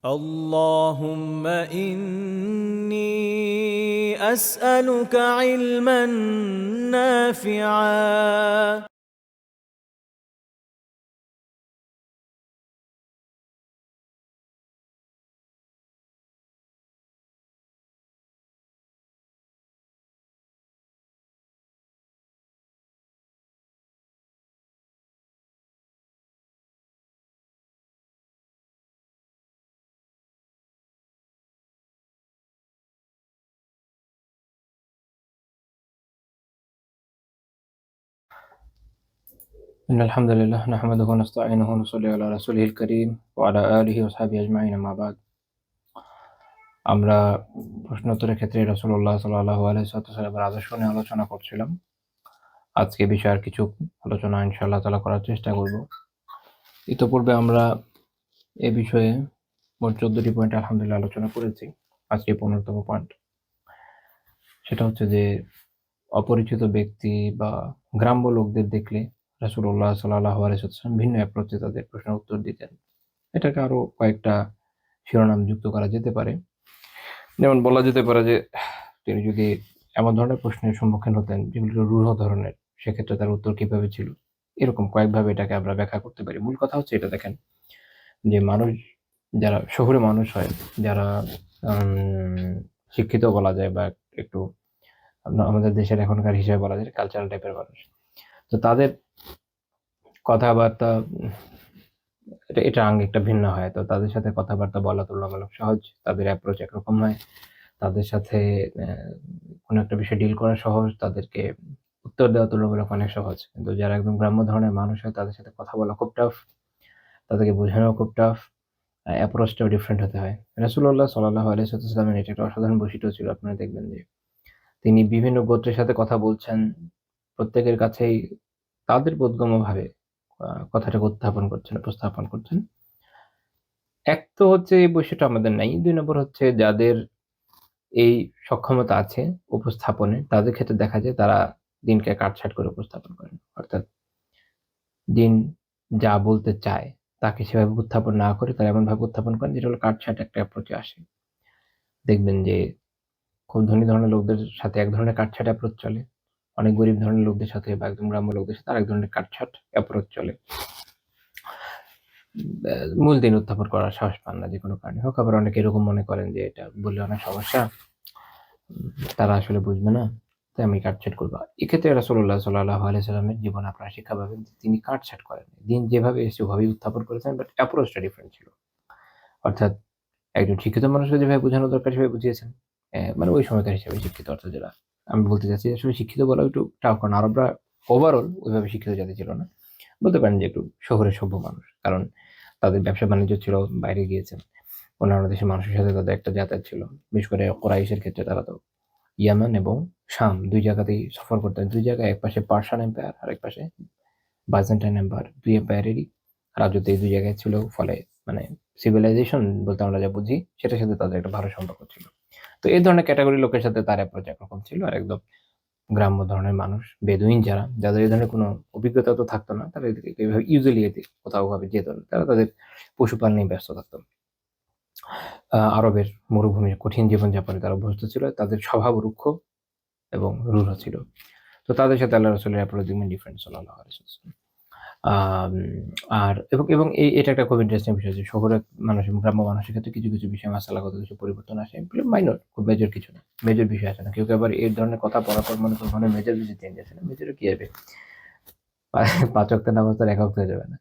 اللهم إني أسألك علما نافعا إن الحمد لله نحمده ونستعينه ونصلي على رسوله الكريم وعلى آله وصحبه أجمعين أما بعد আমরা প্রশ্নোত্তরের ক্ষেত্রে রাসূলুল্লাহ সাল্লাল্লাহু আলাইহি ওয়াসাল্লামের আদর্শ নিয়ে আলোচনা করছিলাম। আজকে বিষয়ের কিছু আলোচনা ইনশাআল্লাহ তাআলা করার চেষ্টা করব। ইতোপূর্বে আমরা এ বিষয়ে মোট 14টি পয়েন্ট আলহামদুলিল্লাহ আলোচনা করেছি। আজকে 15তম পয়েন্ট। সেটা হচ্ছে যে অপরিচিত ব্যক্তি বা গ্রাম্য লোকদের দেখলে রাসূলুল্লাহ সাল্লাল্লাহু আলাইহি ওয়াসাল্লাম ভিন্ন অ্যাপ্রোচে তাদের প্রশ্নের উত্তর দিতেন। এটাকে আরো কয়েকটা শিরোনাম যুক্ত করা যেতে পারে। যেমন বলা যেতে পারে যে তিনি যদি এমন ধরনের প্রশ্নের সম্মুখীন হতেন যেগুলো রূঢ় ধরনের, সেক্ষেত্রে তার উত্তর কিভাবে ছিল? এরকম কয়েকভাবে এটাকে আমরা ব্যাখ্যা করতে পারি। মূল কথা হচ্ছে এটা দেখেন যে মানুষ যারা শহুরে মানুষ হয়, যারা শিক্ষিত বলা যায় বা একটু আমাদের দেশের এখনকার হিসেবে বলা যায় কালচারাল টাইপের মানুষ। তো তাদের কথাবার্তা এটা আঙ্গিকটা ভিন্ন হয়। তো তাদের সাথে কথাবার্তা বলা তুলনামূলক সহজ। তাদের অ্যাপ্রোচ একরকম হয়। তাদের সাথে কোনো একটা বিষয় ডিল করা সহজ। তাদেরকে উত্তর দেওয়া তুলনামূলক অনেক সহজ। কিন্তু যারা একদম গ্রাম্য ধরনের মানুষ হয় তাদের সাথে কথা বলা খুব টাফ। তাদেরকে বোঝানো খুব টাফ। অ্যাপ্রোচটাও ডিফারেন্ট হতে হয়। রাসূলুল্লাহ সাল্লাল্লাহু আলাইহি ওয়াসাল্লামের এটা একটা অসাধারণ বৈশিষ্ট্য ছিল। আপনারা দেখবেন যে তিনি বিভিন্ন গোত্রের সাথে কথা বলছেন। প্রত্যেকের কাছেই তাদের বোধগম্যভাবে কথাটাকে উপস্থাপন করছেন। এক তো হচ্ছে এই বৈশিষ্ট্য আমাদের নাই। ২ নম্বর হচ্ছে যাদের এই সক্ষমতা আছে উপস্থাপনের, তাদের ক্ষেত্রে দেখা যায় তারা দিনকে কাটছাঁট করে উপস্থাপন করেন। অর্থাৎ দিন যা বলতে চায়, তাকে সেভাবে উত্থাপন না করে তারা এমনভাবে উত্থাপন করেন যেটা হলো কাটছাঁট একটা অ্যাপ্রোচে আসে। দেখবেন যে খুব ধনী ধরনের লোকদের সাথে এক ধরনের কাটছাঁট অ্যাপ্রোচ চলে। অনেক গরিব ধরনের লোকদের সাথে বা একদম গ্রাম্য লোকদের সাথে আরেক ধরনের কাটছাঁট অ্যাপ্রোচ চলে। ব্যা মূল দিন উত্থাপন করার সাহস পান না যেকোনো কারণে হোক। আবার অনেকে এরকম মনে করেন যে এটা বললে অনেক সমস্যা। তারা আসলে বুঝবে না। তাই আমি কাটছাঁট করব। এক্ষেত্রে রাসূলুল্লাহ সাল্লাল্লাহু আলাইহি ওয়াসাল্লামের জীবনে আপনারা শিক্ষা পাবেন যে তিনি কাটছাঁট করেননি। দিন যেভাবে এসেছে ওভাবেই উত্থাপন করেছেন বাট অ্যাপ্রোচটা ডিফারেন্ট ছিল। অর্থাৎ একজন শিক্ষিত মানুষকে যেভাবে বোঝানো দরকার সেভাবে বুঝিয়েছেন। মানে ওই সময়কার হিসেবে শিক্ষিত অর্থাৎ যারা আমি বলতে চাচ্ছি আসলে শিক্ষিত বলা একটু টাফ কারণ আরবরা ওভারঅল ওইভাবে শিক্ষিত জাতি ছিল না। বলতে পারেন যে একটু শহুরে সভ্য মানুষ। কারণ তাদের ব্যবসা-বাণিজ্য ছিল, বাইরে গিয়েছেন। অন্যান্য দেশের মানুষের সাথে তাদের একটা যাতায়াত ছিল। বিশেষ করে কুরাইশের ক্ষেত্রে তারা তো ইয়ামান এবং শাম ২ জায়গাতেই সফর করতেন। ২ জায়গায় একপাশে পার্সিয়ান এম্পায়ার আরেক পাশে বাইজেন্টাইন এম্পায়ার। ২ এম্পায়ারেরই রাজত্ব এই ২ জায়গায় ছিল। ফলে মানে সিভিলাইজেশন বলতে আমরা যা বুঝি সেটার সাথে তাদের একটা ভালো সম্পর্ক ছিল। তো এই ধরনের ক্যাটেগরির লোকের সাথে তার অ্যাপ্রোচ একরকম ছিল। আর একদম গ্রাম্য ধরনের মানুষ, বেদুইন যারা, যাদের এই ধরনের কোনো অভিজ্ঞতা তো থাকতো না। তারা এদেরকে এভাবে ইউজুয়ালি কোথাও ভাবে যেত না। তারা তাদের পশুপালন নিয়ে ব্যস্ত থাকতো। আরবের মরুভূমির কঠিন জীবনযাপনে তারা অভ্যস্ত ছিল। তাদের স্বভাব রুক্ষ এবং রূঢ় ছিল। তো তাদের সাথে আল্লাহ রাসূলের অ্যাপ্রোচ দেখবেন ডিফারেন্ট সাল্লাল্লাহু আলাইহি ওয়াসাল্লাম। আম আর এটা একটা খুব ইন্টারেস্টিং বিষয় যে শহরের মানুষ এবং গ্রাম্য মানুষের ক্ষেত্রে কিছু বিষয় মাসালাগত কিছু পরিবর্তন আসে। এগুলো মাইনর, খুব মেজর কিছু না। মেজর বিষয় আসে না। কেউ আবার এই ধরনের কথা বলার পর মনে করে মেজর কিছু চেঞ্জ আসে না। মেজরে কি হবে? ৫ ওয়াক্তের নামাজ তো আর ১ ওয়াক্ত হয়ে যাবে না।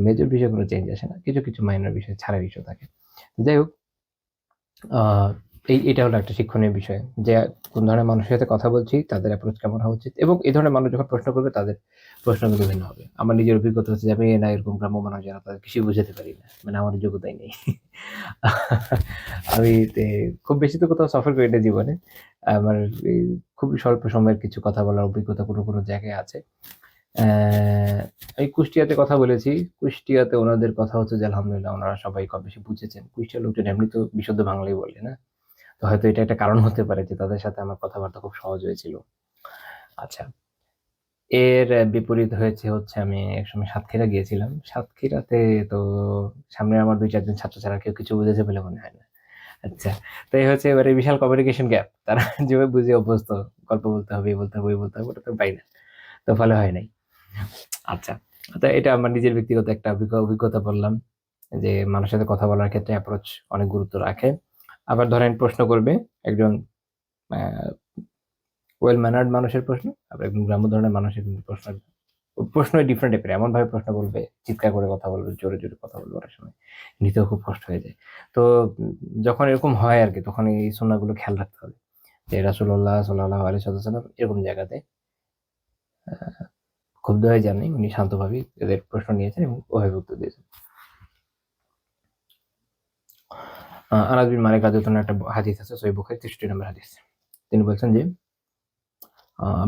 মেজর বিষয়ে কোনো চেঞ্জ আসে না। কিছু মাইনর বিষয় ছাড়ার ইস্যু থাকে। যাই হোক আ এটা হলো একটা শিক্ষণীয় বিষয়। যে কোন ধরনের মানুষের সাথে কথা বলছি, তাদের অ্যাপ্রোচ কেমন হওয়া উচিত এবং এই ধরনের মানুষ যখন প্রশ্ন করবে তাদের প্রশ্নগুলো ভিন্ন হবে। আমার নিজের অভিজ্ঞতা হচ্ছে যে আমি না এরকম গ্রাম্য মানুষ যারা তাদের কিছুই বুঝাতে পারি না। মানে আমার যোগ্যতাই নেই। আমি খুব বেশি তো কোথাও সফর করি না জীবনে। আমার এই খুবই স্বল্প সময়ের কিছু কথা বলার অভিজ্ঞতা কোনো জায়গায় আছে। অ্যা আমি কুষ্টিয়াতে কথা বলেছি। কুষ্টিয়াতে উনাদের কথা হচ্ছে যে আলহামদুলিল্লাহ উনারা সবাই কম বেশি বুঝেছেন। কুষ্টিয়ার লোকজন এমনিতেও বিশুদ্ধ বাংলাই বলে, না? তো হয়তো এটা একটা কারণ হতে পারে যে তাদের সাথে আমার কথাবার্তা খুব সহজ হয়েছিল। আচ্ছা। এর বিপরীত হচ্ছে আমি একসময় সাতক্ষীরা গিয়েছিলাম। সাতক্ষীরাতে তো সামনে আমার ২-৪ জন ছাত্র ছাড়া কেউ কিছু বুঝেছে বলে মনে হয় না। আচ্ছা। তো এই হচ্ছে এবারে বিশাল কমিউনিকেশন গ্যাপ। তারা যেভাবে বুঝে অভ্যস্ত, গল্প বলতে হবে, এই বলতে হবে, ওই বলতে হবে, ওটা তো পারি না। তো ফলে হয় নাই। আচ্ছা। তো এটা আমার নিজের ব্যক্তিগত একটা অভিজ্ঞতা বললাম যে মানুষের সাথে কথা বলার ক্ষেত্রে অ্যাপ্রোচ অনেক গুরুত্ব রাখে। আবার ধরেন প্রশ্ন করবে একজন আ ওয়েল ম্যানার্ড মানুষের প্রশ্ন, আবার একদম গ্রাম্য ধরনের মানুষের কিন্তু প্রশ্নই ডিফারেন্ট টাইপের। এমনভাবে প্রশ্ন করবে, চিৎকার করে কথা বলবে, জোরে, জোরে কথা বলবে অনেক সময়। নিতেও খুব কষ্ট হয়ে যায়। তো যখন এরকম হয় আরকি তখন এই সুন্নাহগুলো খেয়াল রাখতে হবে। যে রাসূলুল্লাহ সাল্লাল্লাহু আলাইহি ওয়াসাল্লাম এরকম জায়গাতে আ ক্ষুব্ধ হয়ে যাননি। উনি শান্তভাবেই এদের প্রশ্ন নিয়েছেন এবং ওভাবে উত্তর দিয়েছেন। আনাস বিন মালিক রাদিয়াল্লাহু আনহু একটা হাদিস আছে সহিহ বুখারী 63 নম্বর হাদিস। তিনি বলছেন যে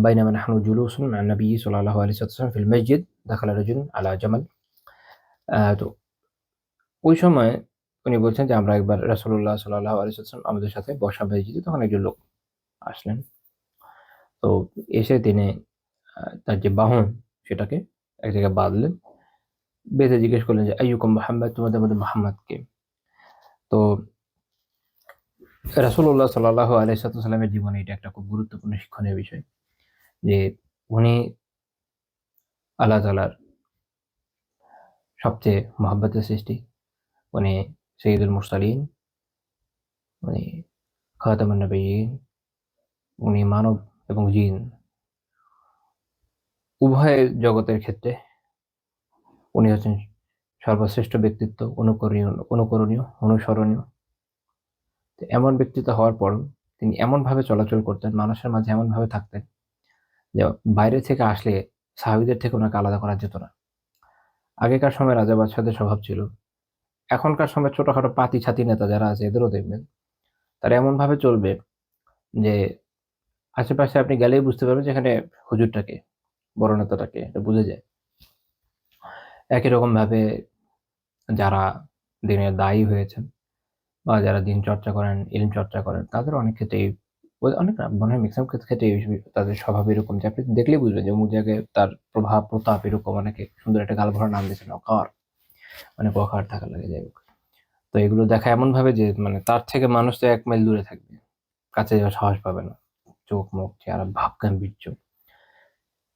বাইনামা নাহনু জুলুসুন মা নবী সাল্লাল্লাহু আলাইহি ওয়াসাল্লাম ফিল মসজিদ দাখালা রাজুলুন আলা জামাল। তো ওই সময় উনি বলছেন যে আমরা একবার রাসূলুল্লাহ সাল্লাল্লাহু আলাইহি ওয়াসাল্লাম আমাদের সাথে বসা মসজিদে তখন একজন লোক আসলেন। তো এসে তিনি তার যে বাহন সেটাকে এক জায়গায় বাঁধলেন। বেঁধে জিজ্ঞেস করলেন যে আইয়ুকুম মুহাম্মাদ তোমাদের মধ্যে মুহাম্মদ কে? তো রাসূলুল্লাহ সাল্লাল্লাহু আলাইহি ওয়াসাল্লামের জীবনে এটা একটা খুব গুরুত্বপূর্ণ শিক্ষণীয় বিষয়। যে উনি আল্লাহ তাআলার সবচেয়ে মহব্বতের সৃষ্টি। উনি সাইয়্যিদুল মুরসালিন, উনি খাতামুন নবিয়্যিন, উনি মানব এবং জিন উভয় জগতের ক্ষেত্রে উনি হচ্ছেন সর্বশ্রেষ্ঠ ব্যক্তিত্ব, অনুকরণীয়, অনুসরণীয়। তো এমন ব্যক্তিত্ব হওয়ার পরও তিনি এমনভাবে চলাচল করতেন, মানুষের মাঝে এমনভাবে থাকতেন যে বাইরে থেকে আসলে সাহাবীদের থেকে উনাকে আলাদা করা যেত না। আগেকার সময়ে রাজা বাদশাহদের স্বভাব ছিল। এখনকার সময় ছোটখাটো পাতি-ছাতি নেতা যারা আছে এদেরও দেখবেন, তারা এমনভাবে চলবে যে আশেপাশে আপনি গেলেই বুঝতে পারবেন যে এখানে হুজুরটাকে, বড় নেতাটাকে এটা বুঝা যায়। একই রকমভাবে যারা দিনের দায়ী হয়েছেন বা যারা দিন চর্চা করেন, ইলম চর্চা করেন, তাদের অনেক ক্ষেত্রেই অনেক না মনে হয় মেক্সিমাম ক্ষেত্রে এই তাদের স্বভাব এরকম যে আপনি দেখলেই বুঝবেন যে অমুক জায়গায় তার প্রভাব, প্রতাপ এরকম অনেকে সুন্দর একটা গালভরা নাম দিয়েছেন ওকার, মানে ওয়াকার থাকা লাগে যাই হোক। তো এগুলো দেখা এমনভাবে যে মানে তার থেকে মানুষ তো ১ মাইল দূরে থাকবে। কাছে যাওয়ার সাহস পাবে না। চোখ, মুখ, চেহারা, ভাব গাম্ভীর্য।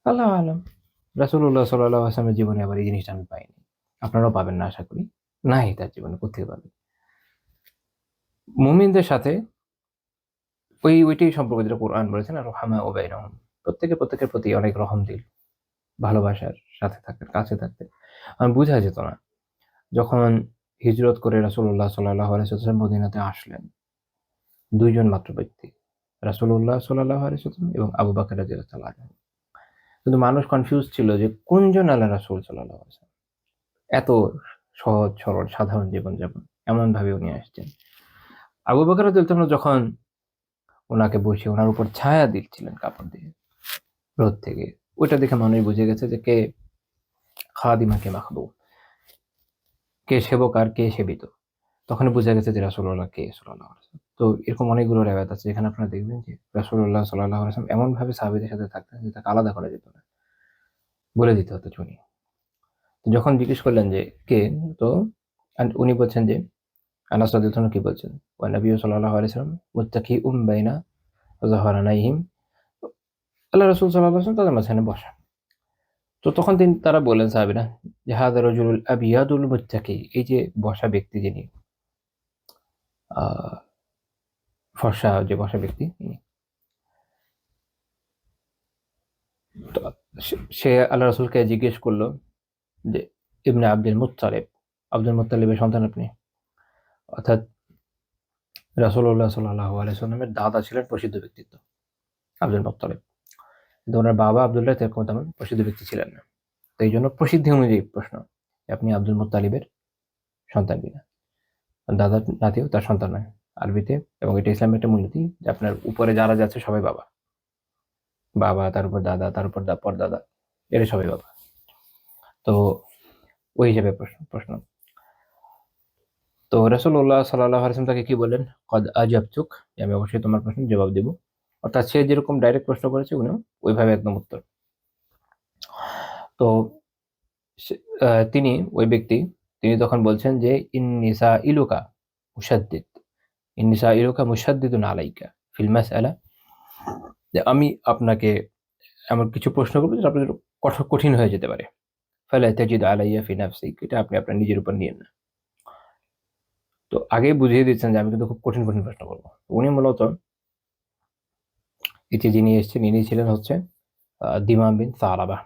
আল্লাহু আ'লাম। রাসূলুল্লাহ সাল্লাল্লাহু আলাইহি ওয়াসাল্লামের জীবনে আবার এই জিনিসটা আমি পাইনি। আপনারাও পাবেন না আশা করি। নাই তার জীবনে কোত্থেকে পাবেন? মুমিনদের সাথে ওইটাই সম্পর্ক যেটা কোরআন বলেছে না রুহামাউ বাইনাহুম। প্রত্যেকে প্রত্যেকের প্রতি অনেক রহমদিল, ভালোবাসার সাথে থাকতেন, কাছে থাকতেন। বুঝা যেত না। যখন হিজরত করে রাসূলুল্লাহ সাল্লাল্লাহু আলাইহি ওয়াসাল্লাম মদিনাতে আসলেন, ২ জন মাত্র ব্যক্তি। রাসূলুল্লাহ সাল্লাল্লাহু আলাইহি ওয়াসাল্লাম এবং আবু বকর রাদিয়াল্লাহু আনহু। কিন্তু মানুষ কনফিউজ ছিল যে কোনজন আল্লাহর রাসূল সাল্লাল্লাহু আলাইহি ওয়াসাল্লাম। এত সহজ সরল সাধারণ জীবনযাপন। এমনভাবে উনি আসছেন। আবু বকর রাদিয়াল্লাহু আনহু যখন উনাকে বসিয়ে উনার উপর ছায়া দিচ্ছিলেন কাপড় দিয়ে রোদ থেকে। ওইটা দেখে মানুষ বুঝে গেছে যে কে খাদিমা কে মাখদুম। কে সেবক আর কে সেবিত। তখনই বুঝা গেছে যে রাসূলুল্লাহ কে সাল্লাল্লাহু আলাইহি ওয়াসাল্লাম। তো এরকম অনেকগুলো রিওয়ায়াত আছে যেখানে আপনারা দেখবেন যে রাসূলুল্লাহ সাল্লাল্লাহু আলাইহি ওয়াসাল্লাম এমনভাবে সাহাবীদের সাথে থাকতেন যে তাকে আলাদা করা যেত না। বলে দিতে হতো চুনি। তো যখন জিজ্ঞেস করলেন যে কে? তো উনি বলছেন যে আনাস রাদিয়াল্লাহু আনহু কি বলছেন? ওয়া নবিয়্যু সাল্লাল্লাহু আলাইহি ওয়াসাল্লাম মুত্তাকিউম বাইনা যাহরানাইহিম। আল্লাহ রাসূল সাল্লাল্লাহু আলাইহি ওয়াসাল্লাম তাদের মাঝখানে বসা। তো তখন তারা বললেন সাহাবীরা যে হাযা রাজুলুল আবিয়াদুল মুত্তাকি। এই যে বসা ব্যক্তি যিনি আ ফর্সা যে বসা ব্যক্তি তিনি। তো সে আল্লাহ রাসূলকে জিজ্ঞেস করল যে ইবনে আব্দুল মুত্তালিব, আব্দুল মুত্তালিবের সন্তান আপনি? অর্থাৎ রাসূলুল্লাহ সাল্লাল্লাহু আলাইহি ওয়াসাল্লামের দাদা ছিলেন প্রসিদ্ধ ব্যক্তিত্ব আব্দুল মুত্তালিব। কিন্তু ওনার বাবা আব্দুল্লাহ তেমন প্রসিদ্ধ ব্যক্তি ছিলেন না। তো এইজন্য প্রসিদ্ধি অনুযায়ী প্রশ্ন যে আপনি আব্দুল মুত্তালিবের সন্তান কিনা? দাদার নাতিও তার সন্তান নয়। আরবিতে এবং এটা ইসলামের একটা মূলনীতি যে আপনার উপরে যারা যাচ্ছে সবাই বাবা। বাবা, তার উপর দাদা, তার উপর পরদাদা। এরা সবাই বাবা। তো ওই হিসেবে প্রশ্ন। তো রাসূলুল্লাহ সাল্লাল্লাহু আলাইহি ওয়াসাল্লাম তাকে কি বললেন? "কদ আজাবতুক" আমি অবশ্যই তোমার প্রশ্নের জবাব দেব। অর্থাৎ সে যেরকম ডাইরেক্ট প্রশ্ন করেছে উনিও ওইভাবে একদম উত্তর। তো তিনি ওই ব্যক্তি তিনি তখন বলছেন যে ইন্নিসা ইলুকা মুসাদ্দিদ ইন্নিসা ইলুকা মুসাদ্দিদুন আলাইকা ফিল মাসআলা, যে আমি আপনাকে এমন কিছু প্রশ্ন করবো যেটা আপনার কঠিন হয়ে যেতে পারে। ফালা তাজিদ আলাইয়া ফি নাফসিক, এটা আপনি আপনার নিজের উপর নিয়েন না। তো আগেই বুঝিয়ে দিচ্ছেন যে আমি কিন্তু খুব কঠিন কঠিন প্রশ্ন করবো। উনি মূলত এটি যিনি এসেছেন ইনি ছিলেন হচ্ছে দিমাম বিন সালাবা,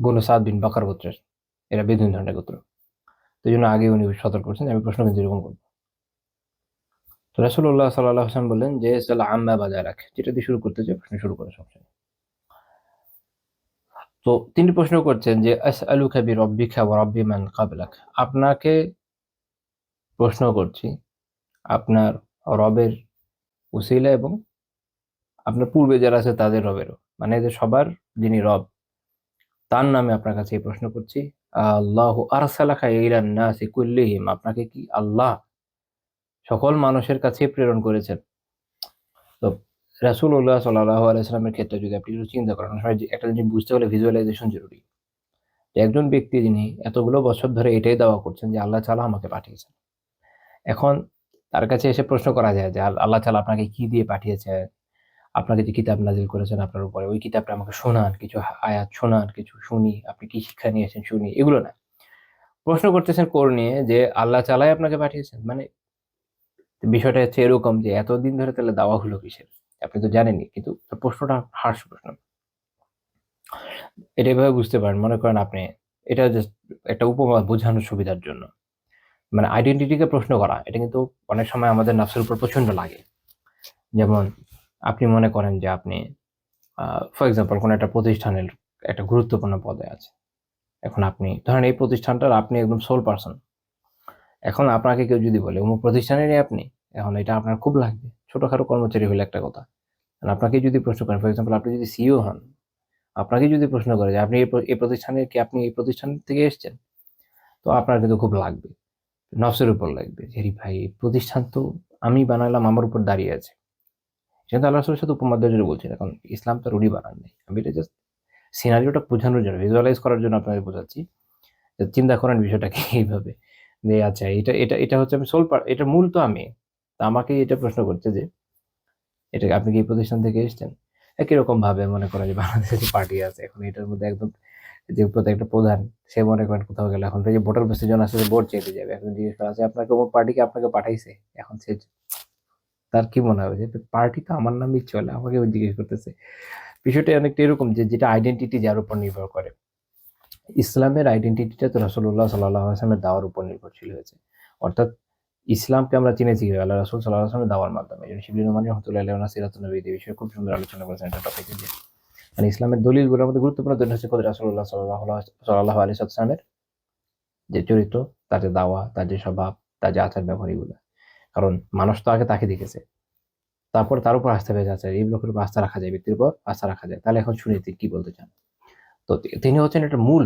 বনু সাদ বিন বাকার গোত্রের, এরা বেদুইন ধরনের গোত্র। তো এই জন্য আগে উনি সতর্ক করছেন আমি প্রশ্ন কিন্তু এরকম করবো। তো রাসূলুল্লাহ সাল্লাল্লাহু আলাইহি ওয়াসাল্লাম বললেন যে সাল আম্মা বাদারাক, যেটা দিয়ে শুরু করতে চাই প্রশ্ন শুরু করে সমস্যা। তো তিনি প্রশ্ন করছেন যে আসআলুকা বিরব্বিকা ওয়া রাব্বি মান ক্বাবলাক, আপনাকে প্রশ্ন করছি আপনার রবের উসিলা এবং আপনার পূর্বে যারা আছে তাদের রবেরও, মানে এদের সবার যিনি রব তার নামে আপনার কাছে এই প্রশ্ন করছি। আল্লাহু আরসালাকা ইলান নাসি কুল্লিহিম, আপনাকে কি আল্লাহ সকল মানুষের কাছে প্রেরণ করেছেন? তো রাসূলুল্লাহ সাল্লাল্লাহু আলাইহি ওয়াসাল্লামের ক্ষেত্রে যদি আপনি একটু চিন্তা করেন, হয় যে একটা জিনিস বুঝতে হলে ভিজুয়ালাইজেশন জরুরি। একজন ব্যক্তি যিনি এতগুলো বছর ধরে এটাই দাওয়া করছেন যে আল্লাহ তাআলা আমাকে পাঠিয়েছেন, এখন তার কাছে এসে প্রশ্ন করা যায় যে আল্লাহ তাআলা আপনাকে কি দিয়ে পাঠিয়েছেন, আপনাকে যে কিতাব নাজিল করেছেন আপনার উপরে, ওই কিতাবটা আমাকে শোনান, কিছু আয়াত শোনান, কিছু শুনি, আপনি কি শিক্ষা নিয়েছেন শুনি, এগুলো না। প্রশ্ন করতেছেন কোর নিয়ে যে আল্লাহ তাআলাই আপনাকে পাঠিয়েছেন, মানে বিষয়টা হচ্ছে এরকম যে এতদিন ধরে তাহলে দাওয়া হলো কিসের? আপনি তো জানেনই, কিন্তু প্রশ্নটা হার্শ প্রশ্ন। এটা এভাবে বুঝতে পারেন, মনে করেন আপনি এটা জাস্ট একটা উপমা বোঝানোর সুবিধার জন্য। মানে আইডেন্টিটিকে প্রশ্ন করা, এটা কিন্তু অনেক সময় আমাদের নফসের উপর প্রচন্ড লাগে। যেমন আপনি মনে করেন যে আপনি ফর এক্সাম্পল কোনো একটা প্রতিষ্ঠানের একটা গুরুত্বপূর্ণ পদে আছে। এখন আপনি ধরেন এই প্রতিষ্ঠানটার আপনি একদম সোল পারসন। এখন আপনাকে কেউ যদি বলে অমুক প্রতিষ্ঠানেরই আপনি, এখন এটা আপনার খুব লাগবে। ছোটখাটো কর্মচারী হলে একটা কথা, আর আপনাকে যদি প্রশ্ন করেন, ফর এক্সাম্পল আপনি যদি সিইও হন, আপনাকে যদি প্রশ্ন করে যে আপনি এই প্রতিষ্ঠানের কি আপনি এই প্রতিষ্ঠান থেকে এসেছেন, তো আপনার কিন্তু খুব লাগবে, নফসের উপর লাগবে যে ভাই এই প্রতিষ্ঠান তো আমি বানালাম, আমার উপর দাঁড়িয়ে আছে। কিন্তু আল্লাহ রাসূলের সাথে উপমা দিয়ে বলছেন, এখন ইসলাম তো উনি বানান নাই, আমি এটা জাস্ট সিনারিওটা বোঝানোর জন্য, ভিজুয়ালাইজ করার জন্য আপনাদের বোঝাচ্ছি। যে চিন্তা করেন বিষয়টাকে এইভাবে যে আচ্ছা এটা এটা এটা হচ্ছে আমি এটা মূল তো আমি, তা আমাকে এটা প্রশ্ন করছে যে এটা আপনি কি এই প্রতিষ্ঠান থেকে এসেছেন? একই রকম ভাবে মনে করেন যে বাংলাদেশে যে পার্টি আছে, এখন এটার মধ্যে একদম যে একটা প্রধান, সে মনে করেন কোথাও গেলে এখন যে ভোটার বেশি জন আছে ভোট চাইতে যাবে, এখন জিজ্ঞেস করা আছে আপনাকে কোন পার্টিকে আপনাকে পাঠাইছে, এখন সে তার কি মনে হবে যে পার্টি তো আমার নামেই চলে, আমাকে জিজ্ঞেস করতেছে। বিষয়টা অনেকটা এরকম যে যেটা আইডেন্টিটি যার উপর নির্ভর করে। ইসলামের আইডেন্টিটিটা তো রাসূলুল্লাহ সাল্লাল্লাহু আলাইহি ওয়াসাল্লামের দাওয়ার উপর নির্ভরশীল হয়েছে। অর্থাৎ ইসলামকে আমরা চিনেছি কিভাবে? আল্লাহ রাসূল সাল্লাল্লাহু আলাইহি ওয়াসাল্লামের দাওয়ার মাধ্যমে। যেমন শিবলী নোমানী রাহমাতুল্লাহি আলাইহি ওনার সিরাতুন নবী এই বিষয়ে খুব সুন্দর আলোচনা করেছেন একটা টপিকে, যে মানে ইসলামের দলিলগুলোর মধ্যে গুরুত্বপূর্ণ দলিল হচ্ছে খোদ রাসূলুল্লাহ সাল্লাল্লাহু আলাইহি ওয়াসাল্লামের যে চরিত্র, তার যে দাওয়া, তার যে স্বভাব, তার যে আচার ব্যবহার, এগুলো। কারণ মানুষ তো আগে তাকে দেখেছে, তারপর তার উপর আস্থা পেয়ে যাচ্ছে, এই লোকের উপর আস্থা রাখা যায়, ব্যক্তির উপর আস্থা রাখা যায়। তাহলে এখন শুনি তিনি কি বলতে চান। তো তিনি হচ্ছেন একটা মূল,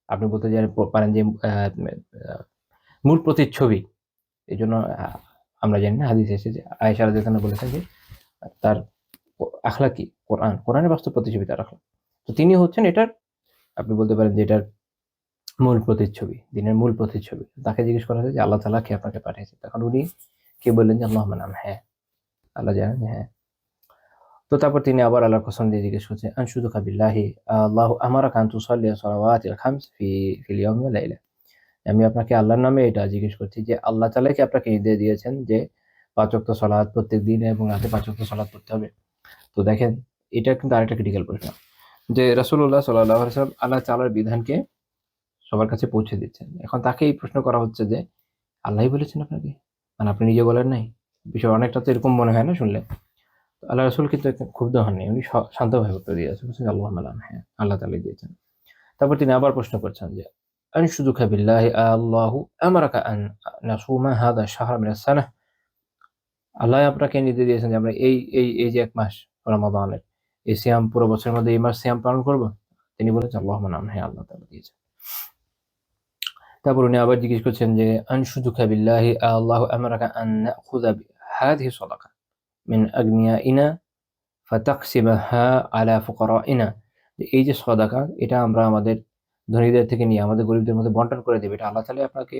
আপনি বলতে পারেন যে মূল প্রতিচ্ছবি। এই জন্য আমরা জানি না হাদিস এসেছে যে আয়েশা রাদিয়াল্লাহু আনহা বলেছেন যে তার আখলাকি কোরআনের বাস্তব প্রতিচ্ছবি তার আখলাক। তো তিনি হচ্ছেন এটার, আপনি বলতে পারেন যে এটার মূল প্রতিচ্ছবি, দিনের মূল প্রতিচ্ছবি। তাকে জিজ্ঞেস করা হয়েছে যে আল্লাহ তাআলা কে আপনাকে পাঠিয়েছে, তখন উনি কে বললেন যে আল্লাহুম্মা নাম, হ্যাঁ আল্লাহ জানেন যে হ্যাঁ। তো তারপর তিনি আবার আল্লাহর কসম দিয়ে জিজ্ঞেস করছেন আনশুদুকা বিল্লাহি আল্লাহু আমারাকা আন তুসাল্লি সালাওয়াতিল খামস ফিল ইয়াউমি ওয়াল লাইলা, আমি আপনাকে আল্লাহর নামে এটা জিজ্ঞেস করছি যে আল্লাহ তাআলা কি আপনাকে নির্দেশ দিয়েছেন যে ৫ ওয়াক্ত সালাত প্রত্যেক দিন এবং রাতে ৫ ওয়াক্ত সালাত পড়তে হবে? তো দেখেন এটা কিন্তু আরেকটা ক্রিটিক্যাল প্রশ্ন, যে রাসূলুল্লাহ সাল্লাল্লাহু আলাইহি ওয়াসাল্লাম আল্লাহ তাআলার বিধানকে সবার কাছে পৌঁছে দিচ্ছেন। এখন তাকে এই প্রশ্ন করা হচ্ছে যে আল্লাহই বলেছেন আপনাকে, মানে আপনি নিজে বলেন নাই? বিষয় অনেকটা তো এরকম মনে হয় না শুনলে। তো আল্লাহ রাসূল কিন্তু ক্ষুব্ধ হননি, উনি শান্তভাবে উত্তর দিয়েছেন, বলছেন আল্লাহুম্মা নাম, হ্যাঁ আল্লাহ তাআলাই দিয়েছেন। তারপর তিনি আবার প্রশ্ন করছেন যে আনশুদুকা বিল্লাহি আল্লাহু আমারাকা আন নাসুমা হাদা শাহরা মিনাস সানাহ, আল্লাহ আপনাকে নির্দেশ দিয়েছেন যে আমরা এই যে ১ মাস রমাদানের এই সিয়াম পুরো বছরের মধ্যে এই মাস সিয়াম পালন করব? তিনি বলেছেন আল্লাহুম্মা নাম, হ্যাঁ আল্লাহ তাআলা দিয়েছেন। তারপর উনি আবার জিজ্ঞেস করছেন যে আনশুদুকা বিল্লাহি আল্লাহু আমারাকা আন নাখুযা হাযিহি সাদাকা মিন আগনিয়াইনা ফাতাকসিমাহা আলা ফুকারাইনা যে এই যে সদাকা, এটা আমরা আমাদের ধনীদের থেকে নিয়ে আমাদের গরিবদের মধ্যে বন্টন করে দেবে, এটা আল্লাহ তাআলা আপনাকে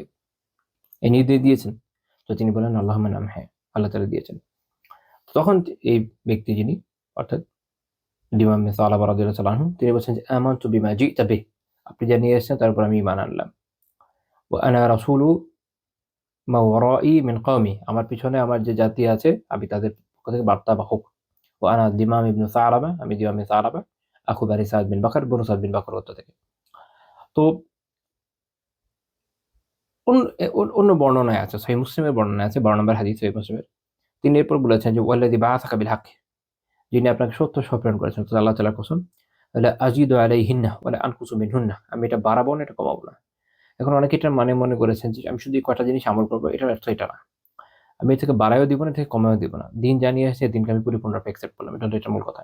এই নির্দেশ দিয়েছেন? তো তিনি বলেন, আল্লাহুম্মা নাম, হ্যাঁ, আল্লাহ তাআলা দিয়েছেন। তখন এই ব্যক্তি যিনি, অর্থাৎ ইমাম সালাবা রাদিয়াল্লাহু তাআলা আনহু, তিনি বলছেন যে আমানতু বিমা জিতা বিহ, আপনি যা নিয়ে এসেছেন তার উপর আমি ঈমান আনলাম। ওয়া আনা রাসূলু মা ওয়ারাই মিন কওমি, আমার পিছনে আমার যে জাতি আছে আমি তাদের পক্ষ থেকে বার্তা বাহক। ওয়া আনা দিমাম ইবনে সালাবা, আমি দিমাম ইবনে সালাবা, আখু বানি সাদ বিন বাকর, বনু সাদ বিন বাকর গোত্র থেকে। তো অন্য বর্ণনায় আছে, সহিহ মুসলিমের বর্ণনায় আছে, 12 নম্বর হাদিস সহিহ মুসলিমের। তিনি এরপর বলেছেন যে ওয়াল্লাযী বাআসাকা বিল হক, যিনি আপনাকে সত্য প্রেরণ করেছেন, তো আল্লাহ তাআলার কসম, লা আজিদু আলাইহিন্না ওয়া লা আনকুসু মিনহুন্না, আমি এটা বাড়াবো না, এটা কমাবো না। এখন অনেকে এটার মানে মনে করেছেন যে আমি শুধু এই কয়টা জিনিস আমল করবো, এটার অর্থ এটা না। আমি এর থেকে বাড়ায়ও দিব না, এর থেকে কমায়ও দিব না। দিন জানিয়ে এসেছে, দিনকে আমি পরিপূর্ণরূপে অ্যাকসেপ্ট করলাম। এটা হলো এটার মূল কথা।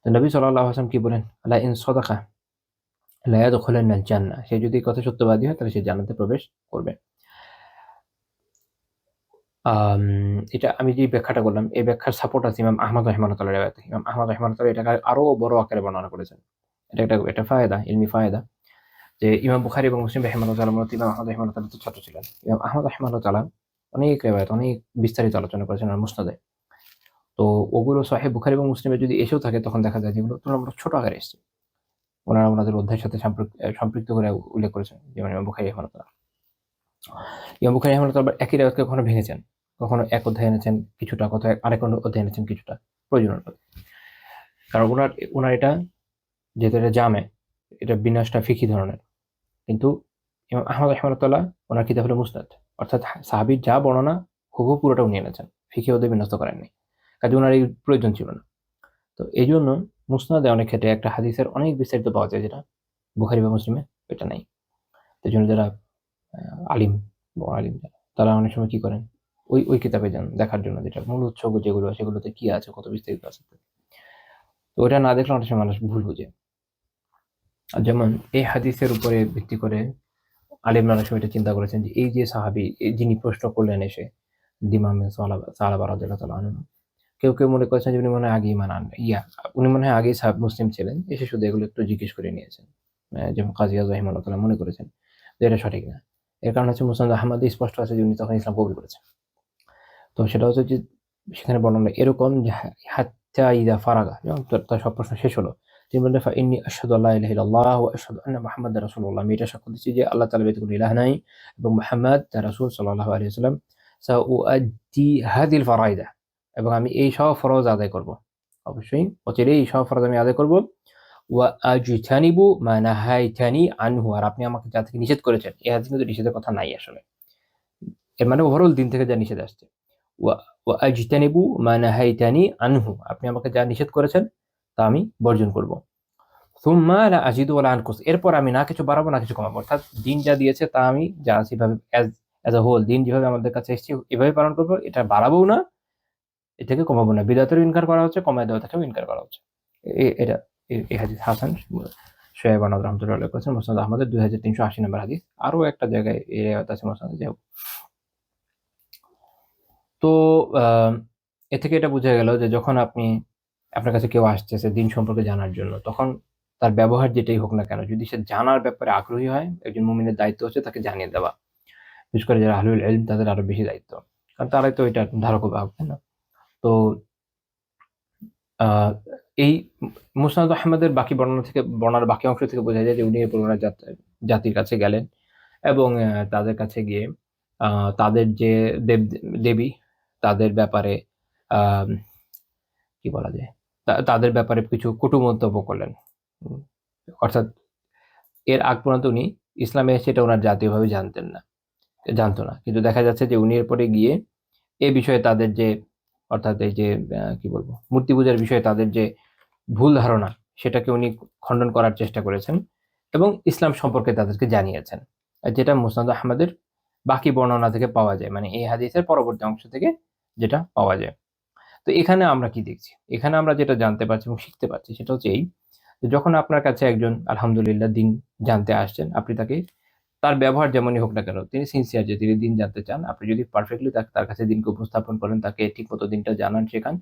তো নবী সাল্লাল্লাহু আলাইহি ওয়াসাল্লাম কি বলেন? লা ইন সাদাকা লা ইয়াদখুলান্নাল জান্নাহ, সে যদি এই কথা সত্যবাদী হয় তাহলে সে জান্নাতে প্রবেশ করবে। এটা আমি যে ব্যাখ্যাটা করলাম, এই ব্যাখ্যার সাপোর্ট আছে ইমাম আহমদ রাহিমাহুল্লাহর রিওয়ায়াতে। ইমাম আহমদ রাহিমাহুল্লাহ এটাকে আরো বড় আকারে বর্ণনা করেছেন। এটা একটা ফায়দা, ইলমি ফায়দা, যে ইমাম বুখারী এবং মুসলিম রাহিমাহুল্লাহ মূলত ইমাম আহমদ রাহিমাহুল্লাহ ছাত্র ছিলেন। ইমাম আহমদ রাহিমাহুল্লাহ অনেক রিওয়ায়াত, অনেক বিস্তারিত আলোচনা করেছেন আর মুসনাদে। তো ওগুলো সহিহ বুখারী এবং মুসলিমে যদি এসেও থাকে, তখন দেখা যায় যেগুলো তুলনামূলক ছোট আকারে এসেছে। ওনারা ওনাদের অধ্যায়ের সাথে সম্পৃক্ত করে উল্লেখ করেছেন, যেমন ইমাম বুখারী রাহিমাহুল্লাহ। ইমাম বুখারী রাহিমাহুল্লাহ আবার একই রিওয়ায়াতকে কখনো ভেঙেছেন, কখনো এক অধ্যায়ে এনেছেন কিছুটা কথা, আরেক অধ্যায়ে এনেছেন কিছুটা, প্রয়োজন অনুযায়ী। কারণ ওনার এটা, যেহেতু এটা জামে, এটা বিন্যাসটা ফিকহি ধরনের। কিন্তু ইমাম আহমদ রাহিমাহুল্লাহ ওনার কিতাব হলো মুসনাদ, অর্থাৎ সাহাবীর যা বর্ণনা হুবহু পুরোটা উনি এনেছেন, ফিকহি ওদের বিন্যস্ত করেননি, কাজে ওনার এই প্রয়োজন ছিল না। তো এই জন্য মুসনাদে অনেক ক্ষেত্রে একটা হাদিসের অনেক বিস্তারিত পাওয়া যায়, যেটা বুখারী বা মুসলিমে এটা নাই। এই জন্য যারা আলিম, বড় আলিম যারা, তারা অনেক সময় কি করেন, ওই কিতাবে যান দেখার জন্য, যেটা মূল উৎস যেগুলো সেগুলোতে কি আছে, কত বিস্তারিত আছে। তো ওটা না দেখলে অনেক সময় মানুষ ভুল বুঝে। আর যেমন এই হাদিসের উপরে ভিত্তি করে আলিমরা অনেক সময় এটা চিন্তা করেছেন যে এই যে সাহাবী যিনি প্রশ্ন করলেন এসে, দিমামে সালাবা রাদিয়াল্লাহু তাআলা আনহু, কেউ মনে করেছেন যে উনি মনে হয় আগেই উনি মনে হয় আগেই মুসলিম ছিলেন, এসে শুধু এগুলো একটু জিজ্ঞেস করে নিয়েছেন। যেমন কাজী আযম রাহিমাহুল্লাহ তাআলা মনে করেছেন যে এটা সঠিক না। এর কারণ হচ্ছে মুসনাদ আহমদে স্পষ্ট আছে যে উনি তখন ইসলাম কবুল করেছেন। তো সেটা হচ্ছে যে সেখানে বর্ণনা এরকম যে হাত্তা ইযা ফারাগা, যখন তার সব প্রশ্ন শেষ হলো, তিনি বললেন ফাইন্নী আশহাদু আল্লা ইলাহা ইল্লাল্লাহ ওয়া আশহাদু আন্না মুহাম্মাদার রাসূলুল্লাহ, আমি এটা সাক্ষ্য দিচ্ছি যে আল্লাহ তাআলা ব্যতীত কোনো ইলাহ নাই এবং মুহাম্মদ তার রাসূল সাল্লাল্লাহু আলাইহি ওয়াসাল্লাম। সাউআদ্দি হাযিল ফারাইদা, এবং আমি এই সব ফরজ আদায় করব, অবশ্যই অচিরেই এই সব ফরজ আমি আদায় করব। ওয়া আজতানিবু মা নাহাইতানি আনহু, আর আপনি আমাকে যা থেকে নিষেধ করেছেন, এই হাদিসে কিন্তু নিষেধের কথা নাই আসলে। এর মানে ওভারঅল দিন থেকে যা নিষেধ আসছে। ওয়া আজতানিবু মা নাহাইতানি আনহু, আপনি আমাকে যা নিষেধ করেছেন তা আমি বর্জন করব। সুম্মা লা আজিদু ওয়া লা আনকুস, এরপর আমি না কিছু বাড়াবো না কিছু কমাবো। অর্থাৎ দিন যা দিয়েছে তা আমি যা আছে এভাবে অ্যাজ আ হোল, দিন যেভাবে আমাদের কাছে এসেছে এভাবে পালন করবো, এটা বাড়াবোও না, এটাকে কমাবো না। বিদআতেরও ইনকার করা হচ্ছে, কমায় দেওয়া থেকেও ইনকার করা হচ্ছে। এটা এই হাদিস হাসান, শোয়েব আহমদ রাহমাতুল্লাহ আলাইহি করেছেন মুসনাদ আহমদের 2380 নম্বর হাদিস। আরো একটা জায়গায় এই রিওয়ায়াত আছে মুসনাদে। যাই হোক, তো এ থেকে এটা বোঝা গেল যে যখন আপনার কাছে কেউ আসতেছে দিন সম্পর্কে জানার জন্য, তখন তার ব্যবহার যেটাই হোক না কেন, যদি সে জানার ব্যাপারে আগ্রহী হয়, একজন মুমিনের দায়িত্ব হচ্ছে তাকে জানিয়ে দেওয়া। বিশেষ করে যারা আহলুল ইলম, তাদের আরো বেশি দায়িত্ব, কারণ তারাই তো এটার ধারক ও বাহক, তাই না? তো আহ, এই মুসনাদ আহমদের বাকি বর্ণনার বাকি অংশ থেকে বোঝা যায় যে উনি পুরোনো জাতির কাছে গেলেন এবং তাদের কাছে গিয়ে তাদের যে দেবী, তাদের ব্যাপারে আহ কি বলা যায়, তাদের ব্যাপারে কিছু কটু মন্তব্য করলেন। অর্থাৎ এর আগ পর্যন্ত উনি ইসলামে সেটা ওনার জাতীয়ভাবে জানতো না, কিন্তু দেখা যাচ্ছে যে উনি এরপরে গিয়ে এই বিষয়ে তাদের যে, অর্থাৎ এই যে কি বলবো, মূর্তি পূজার বিষয়ে তাদের যে ভুল ধারণা, সেটাকে উনি খণ্ডন করার চেষ্টা করেছেন এবং ইসলাম সম্পর্কে তাদেরকে জানিয়েছেন, যেটা মুসনাদ আহমদের বাকি বর্ণনা থেকে পাওয়া যায়, মানে এই হাদিসের পরবর্তী অংশ থেকে যেটা পাওয়া যায়। তো এখানে আমরা কি দেখছি, এখানে আমরা যেটা জানতে পারছি এবং শিখতে পারছি সেটা হচ্ছে এই, যে যখন আপনার কাছে একজন আলহামদুলিল্লাহ দিন জানতে আসছেন, আপনি তাকে, তার ব্যবহার যেমনই হোক না কেন, তিনি সিনসিয়ার যে তিনি দিন জানতে চান, আপনি যদি পারফেক্টলি তার কাছে দিনকে উপস্থাপন করেন, তাকে ঠিক মতো দিনটা জানান, শেখান,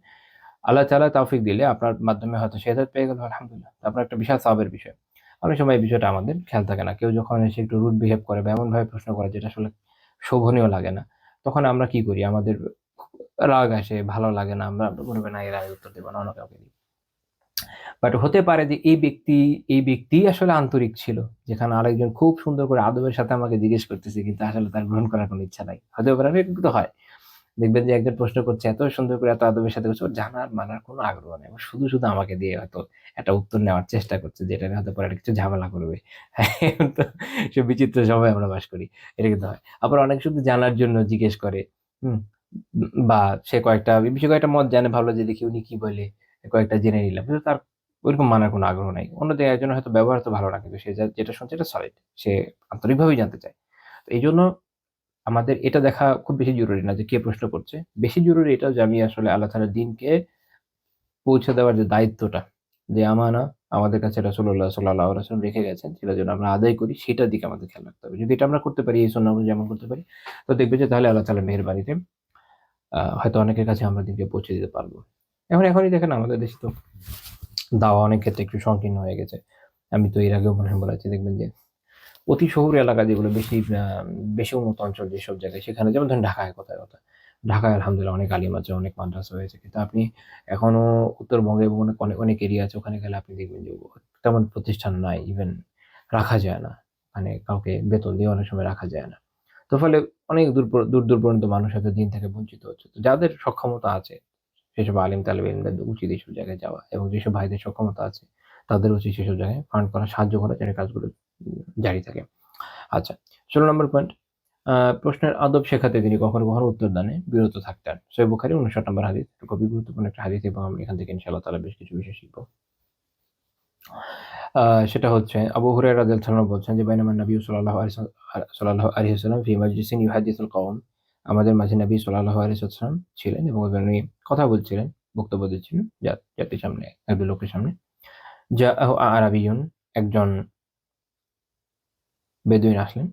আল্লাহ তাআলা তৌফিক দিলে আপনার মাধ্যমে হয়তো সে হেদায়েত পেয়ে গেল, আলহামদুলিল্লাহ। আপনার একটা বিশাল সওয়াবের বিষয়। অনেক সময় এই বিষয়টা আমাদের খেয়াল থাকে না। কেউ যখন এসে একটু রুড বিহেভ করে বা এমনভাবে প্রশ্ন করে যেটা আসলে শোভনীয় লাগে না, তখন আমরা কি করি? আমাদের রাগ আসে, ভালো লাগে না। আমরা মনে করি, না এর আগে উত্তর দেব না, অন্য কাউকে দিই। বাট হতে পারে যে এই ব্যক্তিই আসলে আন্তরিক ছিল। যেখানে আরেকজন খুব সুন্দর করে আদবের সাথে আমাকে জিজ্ঞেস করতেছে, কিন্তু আসলে তার গ্রহণ করার কোনো ইচ্ছা নাই। হতে পারে, এরকম তো হয়। দেখবেন যে একজন প্রশ্ন করছে এত সুন্দর করে, এত আদবের সাথে করছে, ওর জানার মানার কোনো আগ্রহ নেই। ও শুধু আমাকে দিয়ে হয়তো একটা উত্তর নেওয়ার চেষ্টা করছে, যেটা নিয়ে হয়তো পরে একটা কিছু ঝামেলা করবে। তো সে বিচিত্র সময় আমরা বাস করি। এটা কিন্তু হয়। আবার অনেকে শুধু জানার জন্য জিজ্ঞেস করে। হুম? বা সে বেশি কয়েকটা মত জানে, ভাবলো যে দেখি উনি কি বলে, কয়েকটা জেনে নিলাম। কিন্তু তার ওইরকম মানার কোনো আগ্রহ নাই। অন্যদিকে একজনের হয়তো ব্যবহার তো ভালো না, কিন্তু সে যেটা শুনছে এটা সলিড। সে আন্তরিকভাবেই জানতে চায়। তো এইজন্য আমাদের এটা দেখা খুব বেশি জরুরি না যে কে প্রশ্ন করছে। বেশি জরুরি এটা যে আমি আসলে আল্লাহ তাআলার দ্বীনকে পৌঁছে দেওয়ার যে দায়িত্বটা, যে আমানা আমাদের কাছে রাসূলুল্লাহ সাল্লাল্লাহু আলাইহি ওয়াসাল্লাম রেখে গেছেন, সেটা যেন আমরা আদায় করি, সেটার দিকে আমাদের খেয়াল রাখতে হবে। যদি এটা আমরা করতে পারি, এই সুন্নাহ যেমন করতে পারি, তো দেখবে যে তাহলে আল্লাহ তাআলার মেহেরবানিতে হয়তো অনেকের কাছে আমরা দ্বীনকে পৌঁছে দিতে পারবো। এখনই দেখেন আমাদের দেশে তো দাওয়া অনেক ক্ষেত্রে একটু সংকীর্ণ হয়ে গেছে। আমি তো এর আগেও মনে হয় বলেছি, দেখবেন যে অতি শহুরে এলাকা যেগুলো বেশি উন্নত অঞ্চল যেসব জায়গায়, সেখানে যেমন ধরেন ঢাকায়, কথায় কথা। ঢাকায় আলহামদুলিল্লাহ অনেক আলিম আছে, অনেক মাদ্রাসা হয়েছে। কিন্তু আপনি এখনো উত্তরবঙ্গে এবং অনেক এরিয়া আছে, ওখানে গেলে আপনি দেখবেন যে তেমন প্রতিষ্ঠান নাই। ইভেন রাখা যায় না। মানে কাউকে বেতন দিয়ে অনেক সময় রাখা যায় না। তো ফলে অনেক দূর পর্যন্ত মানুষ হয়তো দিন থেকে বঞ্চিত হচ্ছে। তো যাদের সক্ষমতা আছে, সেসব আলিম তালেব ইলমদের উচিত এইসব জায়গায় যাওয়া, এবং যেসব ভাইদের সক্ষমতা আছে তাদের উচিত সেসব জায়গায় ফান্ড করা, সাহায্য করা, যেন কাজগুলো জারি থাকে। আচ্ছা, ১৬ নম্বর পয়েন্ট। প্রশ্নের আদব শেখাতে তিনি কখনো উত্তর দানে বিরত থাকতেন। সহিহ বুখারী ৫৯ নম্বর হাদিস। খুবই গুরুত্বপূর্ণ একটা হাদিস, এবং আমরা এখান থেকে ইনশাআল্লাহ তাআলা বেশ কিছু বিষয় শিখব। আ সেটা হচ্ছে আবু হুরায়রা রাদিয়াল্লাহু আনহু বলছেন যে বাইনামান নবী সাল্লাল্লাহু আলাইহি ওয়াসাল্লাম ফি মাজলিসিন ইউহাদ্দিসুল কওম। আমাদের মাঝে নবী সাল্লাল্লাহু আলাইহি ওয়াসাল্লাম ছিলেন, এবং উনি কথা বলছিলেন, বক্তব্য দিচ্ছিলেন জাতির সামনে, একদল লোকের সামনে। জাআহু আরাবিয়্যুন, একজন বেদুইন আসলেন।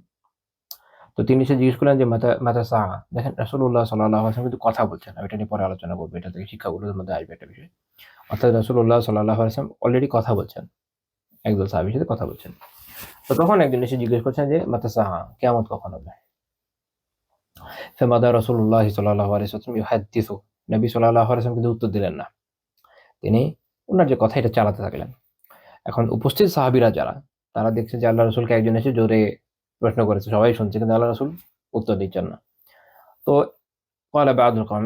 তো তিনি এসে জিজ্ঞেস করলেন যে মাতা সা। দেখেন রাসূলুল্লাহ সাল্লাল্লাহু আলাইহি ওয়াসাল্লাম কিন্তু কথা বলছেন। আমি এটা নিয়ে পরে আলোচনা করব। এটা থেকে শিক্ষাগুলোর মধ্যে আসবে একটা বিষয়। অর্থাৎ রাসূলুল্লাহ সাল্লাল্লাহু আলাইহি ওয়াসাল্লাম অলরেডি কথা বলছেন। একদল সাহাবীর সাথে কথা বলছেন। তো তখন একজন এসে জিজ্ঞেস করছেন যে মাতা সা, কিয়ামত কখন হবে? ফামাদা রাসূলুল্লাহ সাল্লাল্লাহু আলাইহি ওয়াসাল্লাম ইউহাদ্দিসু। নবী সাল্লাল্লাহু আলাইহি ওয়াসাল্লাম কিন্তু উত্তর দিলেন না। তিনি উনার যে কথা এটা চালাতে থাকলেন। এখন উপস্থিত সাহাবীরা যারা, তারা দেখছে যে আল্লাহর রাসূলকে একজন এসে জোরে প্রশ্ন করেছে। সবাই শুনছে, কিন্তু আল্লাহর রাসূল উত্তর দিচ্ছেন না। তো ক্বালা বা'দুল কওম,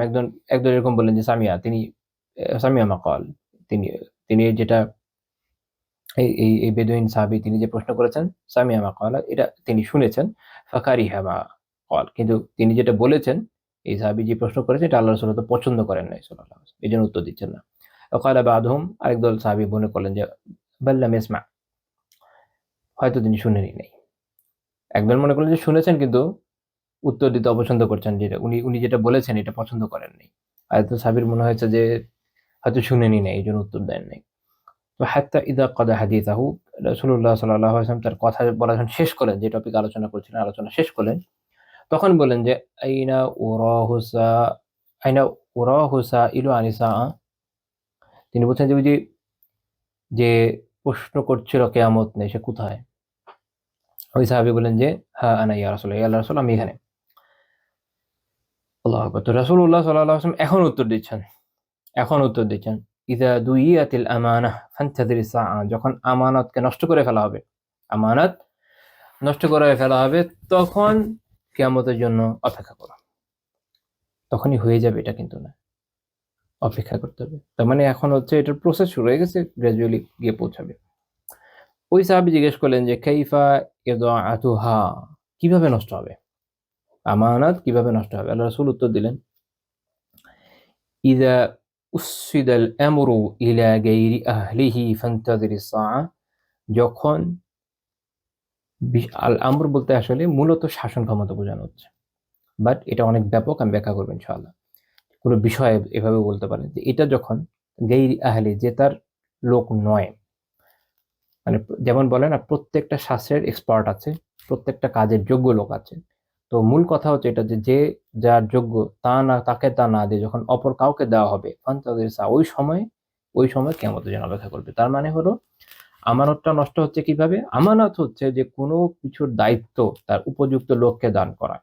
একদল এরকম বললেন যে সামিয়া মা ক্বাল। তিনি তিনি যেটা এই বেদুইন সাহাবী তিনি যে প্রশ্ন করেছেন, সামিয়া মা ক্বালা, এটা তিনি শুনেছেন। ফাকারিহা মা ক্বাল, কিন্তু তিনি যেটা বলেছেন, এই সাহাবী যে প্রশ্ন করেছেন, এটা আল্লাহর রাসূল হয়তো পছন্দ করেন নাই সাল্লাল্লাহু আলাইহি ওয়াসাল্লাম। এজন্য উত্তর দিচ্ছেন না। ক্বালা বা'দুহুম, আরেকদল সাহাবী মনে করলেন যে বাল লাম ইয়াসমা, হয়তো তিনি শুনেনই নাই। একদল মনে করলেন যে শুনেছেন, কিন্তু উত্তর দিতে অপছন্দ করছেন, যেটা উনি যেটা বলেছেন এটা পছন্দ করেন নাই। আরেকদল সাহাবীর মনে হয়েছে যে হয়তো শুনেনই নাই, এজন্য উত্তর দেন নাই। তো হাত্তা ইযা কাদা হাদিসাহু, রাসূলুল্লাহ সাল্লাল্লাহু আলাইহি ওয়াসাল্লাম তার কথা বলা যখন শেষ করলেন, যে টপিক আলোচনা করছিলেন, আলোচনা শেষ করলেন, তখন বললেন যে আইনা উরাহু সা আইনা উরাহু সাইলু আনি সাআ। তিনি বলছেন যে ওই যে প্রশ্ন করছিল কিয়ামত নিয়ে, সে কোথায়? ওই সাহাবী বললেন যে হা আনা ইয়া রাসূলুল্লাহ, ইয়া আল্লাহর রাসূল, আমি এখানে। আল্লাহু আকবার। তো রাসূলুল্লাহ সাল্লাল্লাহু আলাইহি ওয়াসাল্লাম এখন উত্তর দিচ্ছেন। ইযা দুইয়াতিল আমানাহ ফান্তাযিরিস সাআ, যখন আমানতকে নষ্ট করে ফেলা হবে, আমানত নষ্ট করে ফেলা হবে, তখন কিয়ামতের জন্য অপেক্ষা করো। তখনই হয়ে যাবে এটা কিন্তু না। অপেক্ষা করতে হবে। তার মানে এখন হচ্ছে এটার প্রসেস শুরু হয়ে গেছে, গ্র্যাজুয়ালি গিয়ে পৌঁছাবে। ওই সাহাবী জিজ্ঞেস করলেন যে কাইফা ইদাআতুহা, কিভাবে নষ্ট হবে? আমানত কিভাবে নষ্ট হবে? আল্লাহর রাসূল উত্তর দিলেন, ইযা উসসিদাল আমরু ইলা গায়রি আহলিহি ফান্তাযিরিস সাআ, যখন আল আমর বলতে আসলে মূলত শাসন ক্ষমতা বোঝানো হচ্ছে। বাট এটা অনেক ব্যাপক, আমি ব্যাখ্যা করব ইনশাআল্লাহ। কোন বিষয়ে এভাবে বলতে পারেন যে এটা যখন গায়রি আহলি, যে তার লোক নয়, মানে যেমন বলে না প্রত্যেকটা শাস্ত্রের এক্সপার্ট আছে, প্রত্যেকটা কাজের যোগ্য লোক আছে। তো তো মূল কথা হচ্ছে এটা যে যে যার যোগ্য তা না, তাকে তা না দিয়ে যখন অপর কাউকে দেওয়া হবে তাদের ওই সময় কিয়ামতের জন্য অপেক্ষা করবে। তার মানে হলো আমানতটা নষ্ট হচ্ছে কিভাবে? আমানত হচ্ছে যে কোনো কিছুর দায়িত্ব তার উপযুক্ত লোককে দান করা,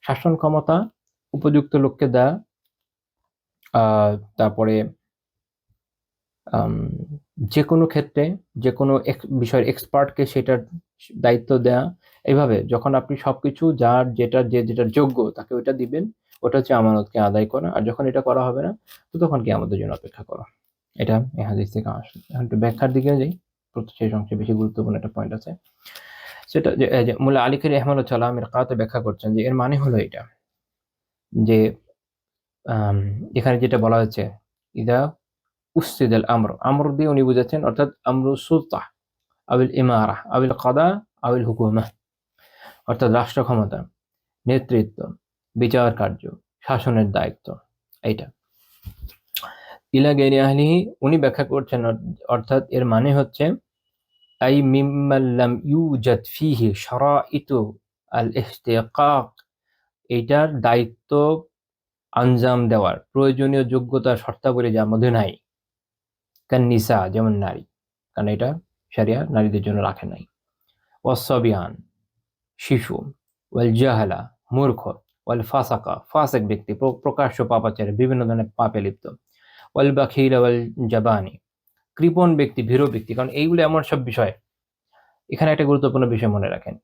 শাসন ক্ষমতা উপযুক্ত লোককে দেয়া, তারপরে আম, যে কোনো ক্ষেত্রে যে কোনো বিষয়ের এক্সপার্টকে সেটার দায়িত্ব দেয়া। এইভাবে যখন আপনি সবকিছু যার যেটার যোগ্য তাকে ওইটা দিবেন, ওটা হচ্ছে আমানতকে আদায় করা। আর যখন এটা করা হবে না, তো তখন কি আমাদের জন্য অপেক্ষা করা। এটা এই হাদিস থেকে আসে। এখন একটু ব্যাখ্যার দিকে যাই। সেই সবচেয়ে বেশি গুরুত্বপূর্ণ একটা পয়েন্ট আছে, সেটা যে এই যে মুল্লা আলী কারি রহমাতুল্লাহ আমির কাতে ব্যাখ্যা করছেন যে এর মানে হলো এটা যে এখানে যেটা বলা হচ্ছে ইদা উসিদাল আমর, আমর দিয়ে উনি বুঝাচ্ছেন অর্থাৎ আমরু সুলতা আবিল ইমারা আবিল কাদা আবিল হুকুমা, অর্থাৎ রাষ্ট্র ক্ষমতা, নেতৃত্ব, বিচার কার্য, শাসনের দায়িত্ব। এইটা ইলা গায়রি আহলিহি উনি ব্যাখ্যা করছেন, অর্থাৎ এর মানে হচ্ছে আই মিম্মান লাম ইউজাদ ফিহি শারাইতু আল ইহতিকাক, এইটার দায়িত্ব আঞ্জাম দেওয়ার প্রয়োজনীয় যোগ্যতা শর্তাবলী যার মধ্যে নাই। কান নিসা যেমন নারী, কারণ এটা শরিয়া নারীদের জন্য রাখে নাই। ওয়াসবিয়ান শিশু, ওয়াল জাহালা মূর্খ, ওয়াল ফাসাকা ফাসেক ব্যক্তি প্রকাশ্য পাপাচারে বিভিন্ন ধরনের পাপে লিপ্ত, ওয়াল বাখিল ওয়াল জাবানি কৃপণ ব্যক্তি ভীরু ব্যক্তি। কারণ এইগুলো এমন সব বিষয়, এখানে একটা গুরুত্বপূর্ণ বিষয় মনে রাখেন,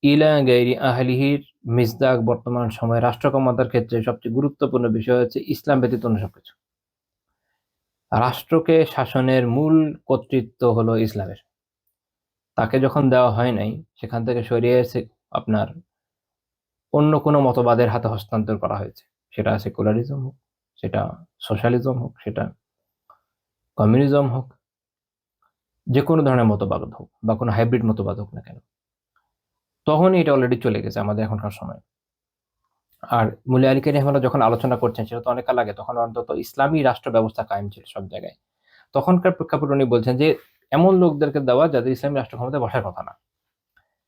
ইলা গায়রি আহলিহির মিসদাক বর্তমান সময়ে রাষ্ট্র ক্ষমতার ক্ষেত্রে সবচেয়ে গুরুত্বপূর্ণ বিষয় হচ্ছে ইসলাম ব্যতীত অন্য সবকিছু। রাষ্ট্রকে শাসনের মূল কর্তৃত্ব হলো ইসলামের। তাকে যখন দেওয়া হয় নাই, সেখান থেকে সরিয়ে এসে আপনার অন্য কোনো মতবাদের হাতে হস্তান্তর করা হয়েছে। সেটা সেকুলারিজম হোক, সেটা সোশ্যালিজম হোক, সেটা কমিউনিজম হোক, যে কোনো ধরনের মতবাদ হোক বা কোনো হাইব্রিড মতবাদ হোক না কেন, তখনই এটা অলরেডি চলে গেছে আমাদের এখনকার সময়। আর মুল্লা আলী কারি রহমাতুল্লাহ যখন আলোচনা করছেন, সেটা তো অনেক কাল আগে, তখন অন্তত ইসলামী রাষ্ট্র ব্যবস্থা কায়েম ছিল সব জায়গায়। তখনকার প্রেক্ষাপটে উনি বলছেন যে এমন লোকদেরকে দেওয়া যাদের ইসলামী রাষ্ট্র ক্ষমতায় বসার কথা না,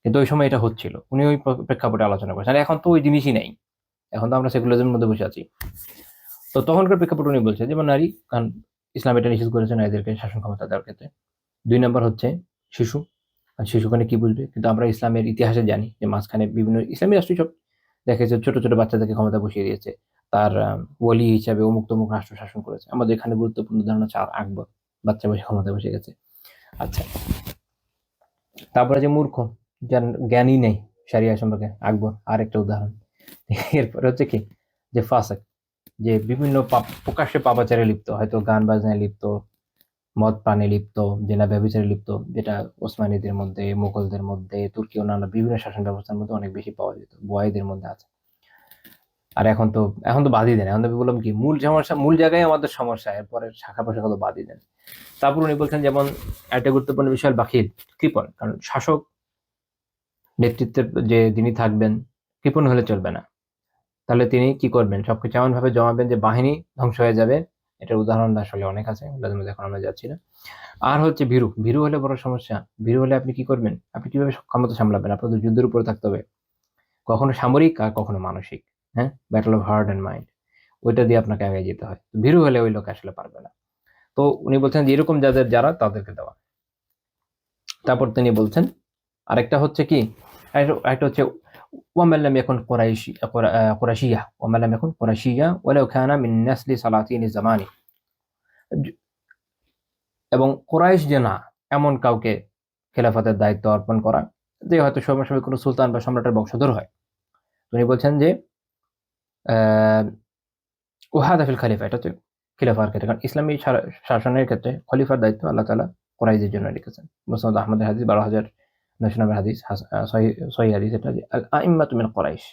কিন্তু ওই সময় এটা হচ্ছিল। উনি ওই প্রেক্ষাপটে আলোচনা করছেন। আর এখন তো ওই জিনিসই নেই, এখন তো আমরা সেকুলারিজমের মধ্যে বসে আছি। তো তখনকার প্রেক্ষাপটে উনি বলছেন যেমন নারী, কারণ ইসলাম এটা নিষেধ করেছে নারীদেরকে শাসন ক্ষমতা দেওয়ার ক্ষেত্রে। 2 নম্বর হচ্ছে শিশু, আর শিশুখানে কি বুঝবে? কিন্তু আমরা ইসলামের ইতিহাসে জানি যে মাঝখানে বিভিন্ন ইসলামী রাষ্ট্র সব দেখেছে ছোট ছোট বাচ্চাদেরকে ক্ষমতা বসিয়ে দিয়েছে, তার ওলি হিসাবে অমুক তমুক রাষ্ট্র শাসন করেছে। আমাদের এখানে গুরুত্বপূর্ণ উদাহরণ হচ্ছে আকবর, বাচ্চা বসে ক্ষমতা বসে গেছে। আচ্ছা, তারপরে যে মূর্খ, যার জ্ঞানই নেই শরিয়া সম্পর্কে, আকবর আরেকটা উদাহরণ। এরপরে হচ্ছে কি যে ফাসেক, যে বিভিন্ন প্রকাশ্যে পাপাচারে লিপ্ত, হয়তো গান বাজনায় লিপ্ত, মদ পানে লিপ্ত, জেনা ব্যভিচারে লিপ্ত, যেটা ওসমানীদের মধ্যে, মুঘলদের মধ্যে, তুর্কি অন্যান্য বিভিন্ন শাসন ব্যবস্থার মধ্যে অনেক বেশি পাওয়া যেত, বুয়াইদের মধ্যে আছে। আর এখন তো বাদই দেন। এখন তো বললাম কি মূল সমস্যা, মূল জায়গায় আমাদের সমস্যা, এরপরে শাখা প্রশাখা তো বাদই দেন। তারপর উনি বলছেন যেমন একটা গুরুত্বপূর্ণ বিষয় বাখিল, কৃপণ। কারণ শাসক নেতৃত্বের যে যিনি থাকবেন, কৃপণ হলে চলবে না। তাহলে তিনি কি করবেন? সবকিছু এমন ভাবে জমাবেন যে বাহিনী ধ্বংস হয়ে যাবে। এটার উদাহরণ আসলে অনেক আছে, ওগুলোর মধ্যে এখন আমরা যাচ্ছি না। আর হচ্ছে ভীরু, ভীরু হলে বড় সমস্যা। ভীরু হলে আপনি কি করবেন? আপনি কিভাবে ক্ষমতা সামলাবেন? আপনার তো যুদ্ধের উপরে থাকতে হবে, কখনো সামরিক আর কখনো মানসিক। হ্যাঁ, battle of heart and mind, ওইটা দিয়ে আপনাকে আগে যেতে হয়। ভীরু হলে ওই লোক আসলে পারবে না। তো উনি বলছেন যে এরকম যারা তাদেরকে দেওয়া। তারপর তিনি বলছেন আরেকটা হচ্ছে কি, আরেকটা হচ্ছে ওয়ামান লাম ইয়াকুন কুরাইশিয়া, ওয়ামান লাম ইয়াকুন কুরাইশিয়া ওয়ালাউ কানা মিন নাসলি সালাতিন জামানি, এবং কুরাইশ যে না এমন কাউকে খেলাফতের দায়িত্ব অর্পণ করা, যে হয়তো সময় কোনো সুলতান বা সম্রাটের বংশধর হয়। উনি বলছেন যে ওয়াহাদা ফিল খলিফা, এটা হচ্ছে খিলাফার ক্ষেত্রে। কারণ ইসলামী শাসনের ক্ষেত্রে খলিফার দায়িত্ব আল্লাহ তাআলা কুরাইশদের জন্য রেখেছেন। মুসনাদ আহমদের হাদিস 12,900 নম্বর হাদিস, সহিহ হাদিস, এটা যে আল আইম্মাতু মিন কুরাইশ,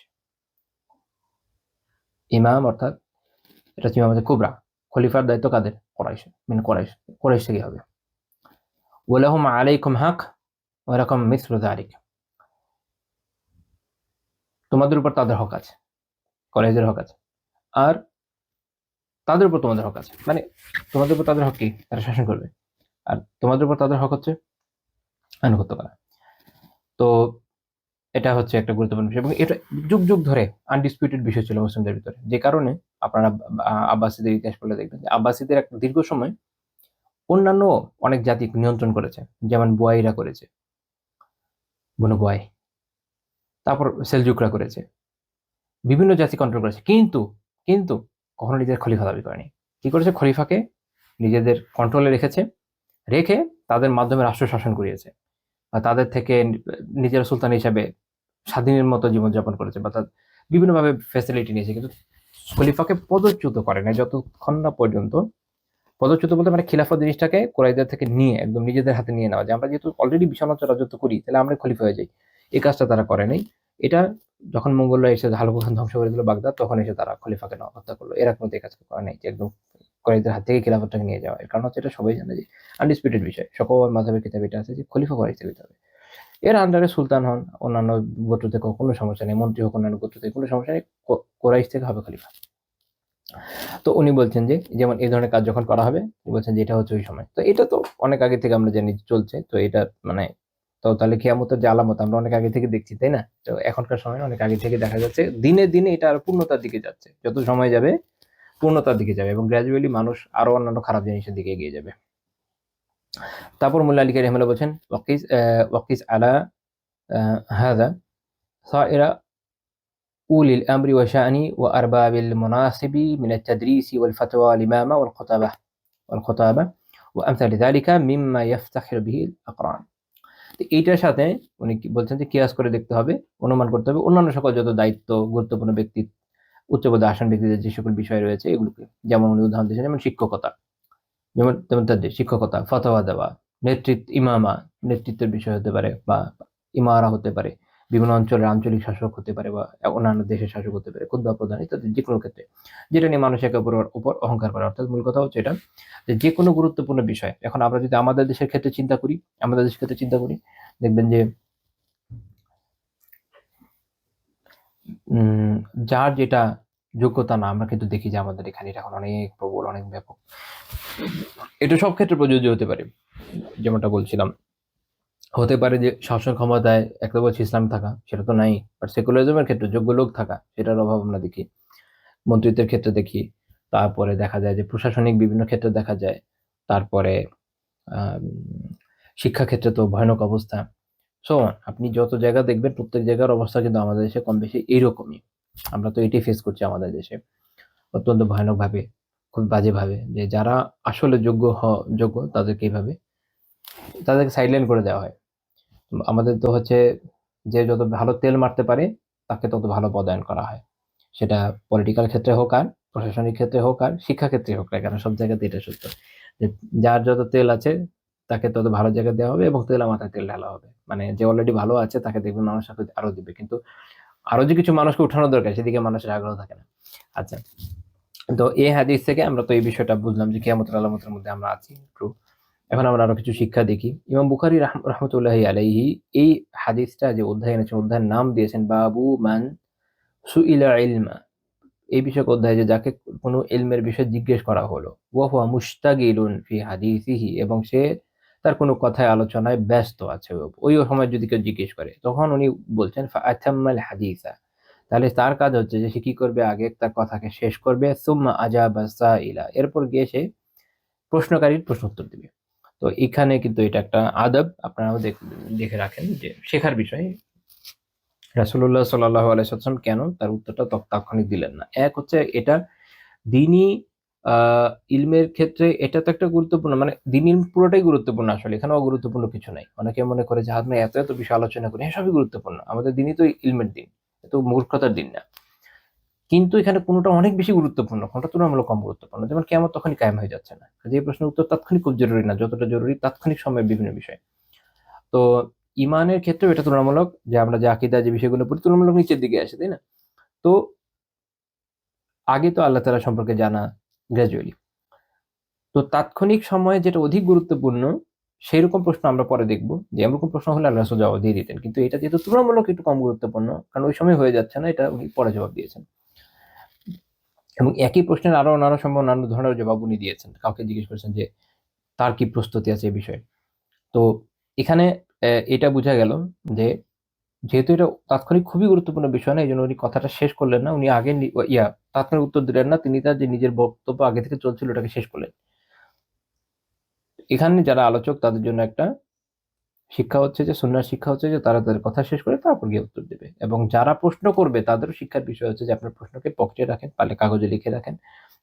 ইমাম অর্থাৎ এটা হচ্ছে ইমামাতুল কুবরা, খলিফার দায়িত্ব কাদের? কুরাইশ, মিন কুরাইশ, কুরাইশ থেকে হবে। ওয়ালাহুম আলাইকুম হক ওয়া লাকুম মিসলু যালিক, তোমাদের উপর তাদের হক আছে, কুরাইশদের হক আছে, আর তাদের উপর তোমাদের হক আছে। মানে তোমাদের উপর তাদের হক কি? তারা শাসন করবে, আর তোমাদের উপর তাদের হক হচ্ছে আনুগত্য করা। তো এটা হচ্ছে একটা গুরুত্বপূর্ণ বিষয় এবং এটা যুগ যুগ ধরে আনডিসপিউটেড বিষয় ছিল মুসলিমদের ভিতরে, যে কারণে আপনারা আব্বাসীদের ইতিহাস পড়লে দেখবেন যে আব্বাসীদের একটা দীর্ঘ সময় অন্যান্য অনেক জাতি নিয়ন্ত্রণ করেছে, যেমন বুয়াইরা করেছে, বনু বুয়াই, তারপর সেলজুকরা করেছে, বিভিন্ন জাতি কন্ট্রোল করেছে, কিন্তু কিন্তু কখনো নিজের খলিফা দাবি করেনি। কি করেছে? খলিফাকে নিজেদের কন্ট্রোলে রেখেছে, রেখে তাদের মাধ্যমে রাষ্ট্র শাসন করিয়েছে, বা তাদের থেকে নিজের সুলতান হিসাবে স্বাধীনের মতো জীবনযাপন করেছে, বা তার বিভিন্নভাবে ফ্যাসিলিটি নিয়েছে, কিন্তু খলিফাকে পদচ্যুত করে না যতক্ষণ না পর্যন্ত, পদচ্যুত বলতে মানে খিলাফত জিনিসটাকে কোরাইদের থেকে নিয়ে একদম নিজেদের হাতে নিয়ে নেওয়া, যে আমরা যেহেতু অলরেডি বিশালত্ব রাজত্ব করি তাহলে আমরা খলিফা হয়ে যাই, এই কাজটা তারা করে নাই। এটা যখন মঙ্গলরা এসে হালকুখান ধ্বংস করে দিল বাগদাদ, তখন এসে তারা খলিফাকে হত্যা করলো। এরা কোনো এই কাজ করে নাই যে একদম কোরাইদের হাত থেকে খিলাফতটাকে নিয়ে যাওয়া। এর কারণ হচ্ছে এটা সবাই জানে যে আনডিসপিউটেড বিষয়, সকল মাযহাবের কিতাবে এটা আছে যে খলিফা কোরাইশদের হতে হবে। এর আন্ডারে সুলতান হন, অন্যান্য গোত্র থেকে কোনো সমস্যা নেই, মন্ত্রী হোক অন্যান্য গোত্র থেকে কোনো সমস্যা নেই, কোরাইশ থেকে হবে খলিফা। তো উনি বলছেন যে যেমন এই ধরনের কাজ যখন করা হবে, উনি বলছেন যে এটা হচ্ছে ওই সময়। তো এটা তো অনেক আগে থেকে আমরা জানি চলছে, তো এটা মানে তো তাহলে কিয়ামতের যে আলামত আমরা অনেক আগে থেকে দেখছি, তাই না? তো এখনকার সময় অনেক আগে থেকে দেখা যাচ্ছে, দিনে দিনে এটা আর পূর্ণতার দিকে যাচ্ছে, যত সময় যাবে পূর্ণতার দিকে যাবে এবং গ্র্যাজুয়ালি মানুষ আরো অন্যান্য খারাপ জিনিসের দিকে এগিয়ে যাবে। তারপর মোল্লা আলী রহমাল্লাহ বলছেন ওয়াকিস আলা হাযা সাইরা أولي الأمر وشأن وأرباب المناصب من التدريس والفتوى والإمامة والخطابة وأمثال ذلك مما يفتخر به الأقران। তো এইটার সাথে উনি বলছেন যে কিয়াস করে দেখতে হবে, অনুমান করতে হবে অন্যান্য সকল যত দায়িত্ব, গুরুত্বপূর্ণ ব্যক্তি, উচ্চপদে আসন ব্যক্তিদের যে সকল বিষয় রয়েছে এগুলোকে, যেমন উনি উদাহরণ দিয়েছেন যেমন শিক্ষকতা, যেমন তেমন তাদের শিক্ষকতা, ফতোয়া দেওয়া, ইমামা, নেতৃত্বের বিষয় হতে পারে, বা ইমারা হতে পারে, বিভিন্ন অঞ্চলের আঞ্চলিক শাসক হতে পারে, বা অন্যান্য দেশের শাসক হতে পারে, খুতবা প্রধান ইত্যাদি যে কোনো ক্ষেত্রে, যেটা নিয়ে মানুষ একে অপরের উপর অহংকার করে। অর্থাৎ মূল কথা হচ্ছে এটা যে কোনো গুরুত্বপূর্ণ বিষয়, এখন আমরা যদি আমাদের দেশের ক্ষেত্রে চিন্তা করি, দেখবেন যে যার যেটা যোগ্যতা না, আমরা কিন্তু দেখি যে আমাদের এখানে এটা এখন অনেক প্রবল, অনেক ব্যাপক। এটা সব ক্ষেত্রে প্রযোজ্য হতে পারে, যেমনটা বলছিলাম। হতে পারে যে শাসন ক্ষমতায় একটা বলছে ইসলাম থাকা, সেটা তো নাই, বাট সেকুলারিজমের ক্ষেত্রে যোগ্য লোক থাকা, সেটার অভাব আমরা দেখি, মন্ত্রিত্বের ক্ষেত্রে দেখি, তারপরে দেখা যায় যে প্রশাসনিক বিভিন্ন ক্ষেত্রে দেখা যায়, তারপরে শিক্ষা ক্ষেত্রে তো ভয়ানক অবস্থা। সো আপনি যত জায়গা দেখবেন প্রত্যেক জায়গার অবস্থা কিন্তু আমাদের দেশে কম বেশি এইরকমই। আমরা তো এটাই ফেস করছি আমাদের দেশে অত্যন্ত ভয়ানক ভাবে, খুব বাজে ভাবে, যে যারা আসলে যোগ্য তাদেরকে এইভাবে তাদেরকে সাইডলাইন করে দেওয়া হয়। আমাদের তো হচ্ছে যে যত ভালো তেল মারতে পারে তাকে তত ভালো পদায়ন করা হয়, সেটা পলিটিক্যাল ক্ষেত্রে হোক আর প্রশাসনিক ক্ষেত্রে হোক আর শিক্ষা ক্ষেত্রে হোক না কেন, সব জায়গাতে এটা সত্য যে যার যত তেল আছে তাকে তত ভালো জায়গায় দেওয়া হবে এবং তেলা মাথায় তেল ঢালা হবে। মানে যে অলরেডি ভালো আছে তাকে দেখবেন মানুষ আরো দিবে, কিন্তু আরো যে কিছু মানুষকে উঠানো দরকার সেদিকে মানুষের আগ্রহ থাকে না। আচ্ছা, তো এই হাদিস থেকে আমরা তো এই বিষয়টা বুঝলাম যে কিয়ামতের আলামতের মধ্যে আমরা আছি, ট্রু। এখন আমরা আরো কিছু শিক্ষা দেখি। ইমাম বুখারী রহমতুল্লাহি আলাইহি এই হাদিসটা যে অধ্যায় এনেছেন, অধ্যায়ের নাম দিয়েছেন বাবু মান সুইলা ইলমা। এই বিষয়ক অধ্যায় যে যাকে কোনো ইলমের বিষয়ে জিজ্ঞেস করা হলো, ওয়া হুয়া মুশতাগিলুন ফি হাদিসিহি, এবং সে তার কোনো কথায় আলোচনায় ব্যস্ত আছে, ওই সময় যদি কেউ জিজ্ঞেস করে, তখন উনি বলছেন ফা আতাম্মাল হাদিসা, তাহলে তার কাজ হচ্ছে যে সে কি করবে, আগে তার কথাকে শেষ করবে, সুম্মা আজাবা সাইলা, এরপর গিয়ে সে প্রশ্নকারীর প্রশ্ন উত্তর দিবে। তো এখানে কিন্তু এটা একটা আদব, আপনারাও দেখে রাখেন যে শেখার বিষয় রাসূলুল্লাহ সাল্লাল্লাহু আলাইহি ওয়াসাল্লাম কেন তার উত্তরটা তাৎক্ষণিক দিলেন না। এক হচ্ছে এটা দ্বীনি ইলমের ক্ষেত্রে এটা তো একটা গুরুত্বপূর্ণ, মানে দ্বীনি ইলম পুরোটাই গুরুত্বপূর্ণ, আসলে এখানে অগুরুত্বপূর্ণ কিছু নাই। অনেকে মনে করে যে আমরা এত বিষয় আলোচনা করি, হ্যাঁ সবই গুরুত্বপূর্ণ, আমাদের দিনই তো ইলমের দিন, এত মূর্খতার দিন না। কিন্তু এখানে কোনোটা অনেক বেশি গুরুত্বপূর্ণ, কোনটা তুলনামূলক কম গুরুত্বপূর্ণ। যেমন কিয়ামত তখনই কায়েম হয়ে যাচ্ছে না, যে প্রশ্নের উত্তর তাৎক্ষণিক খুব জরুরি না, যতটা জরুরি তাৎক্ষণিক সময়ের বিভিন্ন বিষয়। তো ইমানের ক্ষেত্রেও এটা তুলনামূলক, যে আমরা যে আকীদা যে বিষয়গুলো পড়ি তুলনামূলক নিচের দিকে আসে, তাই না? তো আগে তো আল্লাহ তাআলা সম্পর্কে জানা গ্র্যাজুয়ালি। তো তাৎক্ষণিক সময়ে যেটা অধিক গুরুত্বপূর্ণ সেইরকম প্রশ্ন আমরা পরে দেখব, যে এরকম প্রশ্ন হলে আল্লাহ রাসূল জবাব দিয়ে দিতেন, কিন্তু এটা যেহেতু তুলনামূলক একটু কম গুরুত্বপূর্ণ, কারণ ওই সময় হয়ে যাচ্ছে না, এটা উনি পরে জবাব দিয়েছেন। এবং একই প্রশ্নের আরো অন্যান্য ধরনের জবাব উনি দিয়েছেন। কাউকে জিজ্ঞেস করেছেন যে তার কি প্রস্তুতি আছে এই বিষয়ে। তো এখানে এটা বোঝা গেল যে যেহেতু এটা তাৎক্ষণিক খুবই গুরুত্বপূর্ণ বিষয় না, এই জন্য উনি কথাটা শেষ করলেন না, উনি আগে তাৎক্ষণিক উত্তর দিলেন না, তিনি তার যে নিজের বক্তব্য আগে থেকে চলছিল ওটাকে শেষ করলেন। এখানে যারা আলোচক তাদের জন্য একটা শিক্ষা হচ্ছে যে, সুন্নাহর শিক্ষা হচ্ছে যে তারা তাদের কথা শেষ করে তারপর গিয়ে উত্তর দেবে, এবং যারা প্রশ্ন করবে তাদেরও শিক্ষার বিষয় হচ্ছে যে আপনার প্রশ্নকে পকেটে রাখেন, পারলে কাগজে লিখে রাখেন,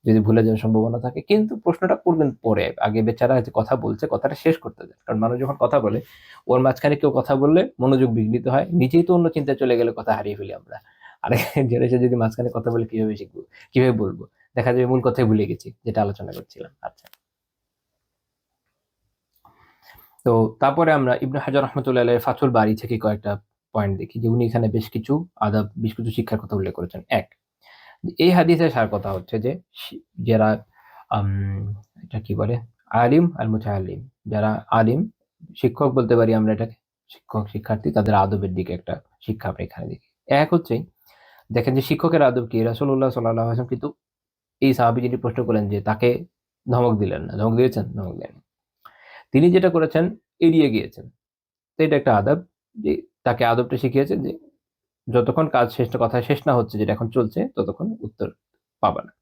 যদি ভুলে যাওয়ার সম্ভাবনা থাকে, কিন্তু প্রশ্নটা করবেন পরে, আগে বেচারা যে কথা বলছে কথাটা শেষ করতে দেন। কারণ মানুষ যখন কথা বলে, ওর মাঝখানে কেউ কথা বললে মনোযোগ বিঘ্নিত হয়, নিজেই তো অন্য চিন্তায় চলে গেলে কথা হারিয়ে ফেলি আমরা। আর একজন এসে যদি মাঝখানে কথা বলে কিভাবে শিখবো, কিভাবে বলবো, দেখা যাবে মূল কথাই ভুলে গেছি যেটা আলোচনা করছিলাম। আচ্ছা, তো তারপরে আমরা ইবনে হাজার রহমতুল্লাহ আলাইহির ফাথুল বারী থেকে কয়েকটা পয়েন্ট দেখি যে উনি এখানে বেশ কিছু শিক্ষার কথা উল্লেখ করেছেন। এক, এই হাদিসের সার কথা হচ্ছে যে যারা এটা কি বলে, আলিম আল মুতাআল্লিম, যারা আলিম, শিক্ষক বলতে পারি আমরা এটাকে, শিক্ষক শিক্ষার্থী তাদের আদবের দিকে একটা শিক্ষা আমরা এখানে দেখি। এক হচ্ছে, দেখেন যে শিক্ষকের আদব কি, রাসূলুল্লাহ সাল্লাল্লাহু আলাইহি ওয়াসাল্লাম কিন্তু এই সাহাবী যিনি প্রশ্ন করলেন যে তাকে ধমক দিলেন না, ধমক দিয়েছেন, ধমক দেন, তিনি যেটা করেছেন এড়িয়ে গিয়েছেন। তো এটা একটা আদব, যে তাকে আদবটা শিখিয়েছে যে যতক্ষণ কথা শেষ না হচ্ছে, যেটা এখন চলছে, ততক্ষণ উত্তর পাবা না,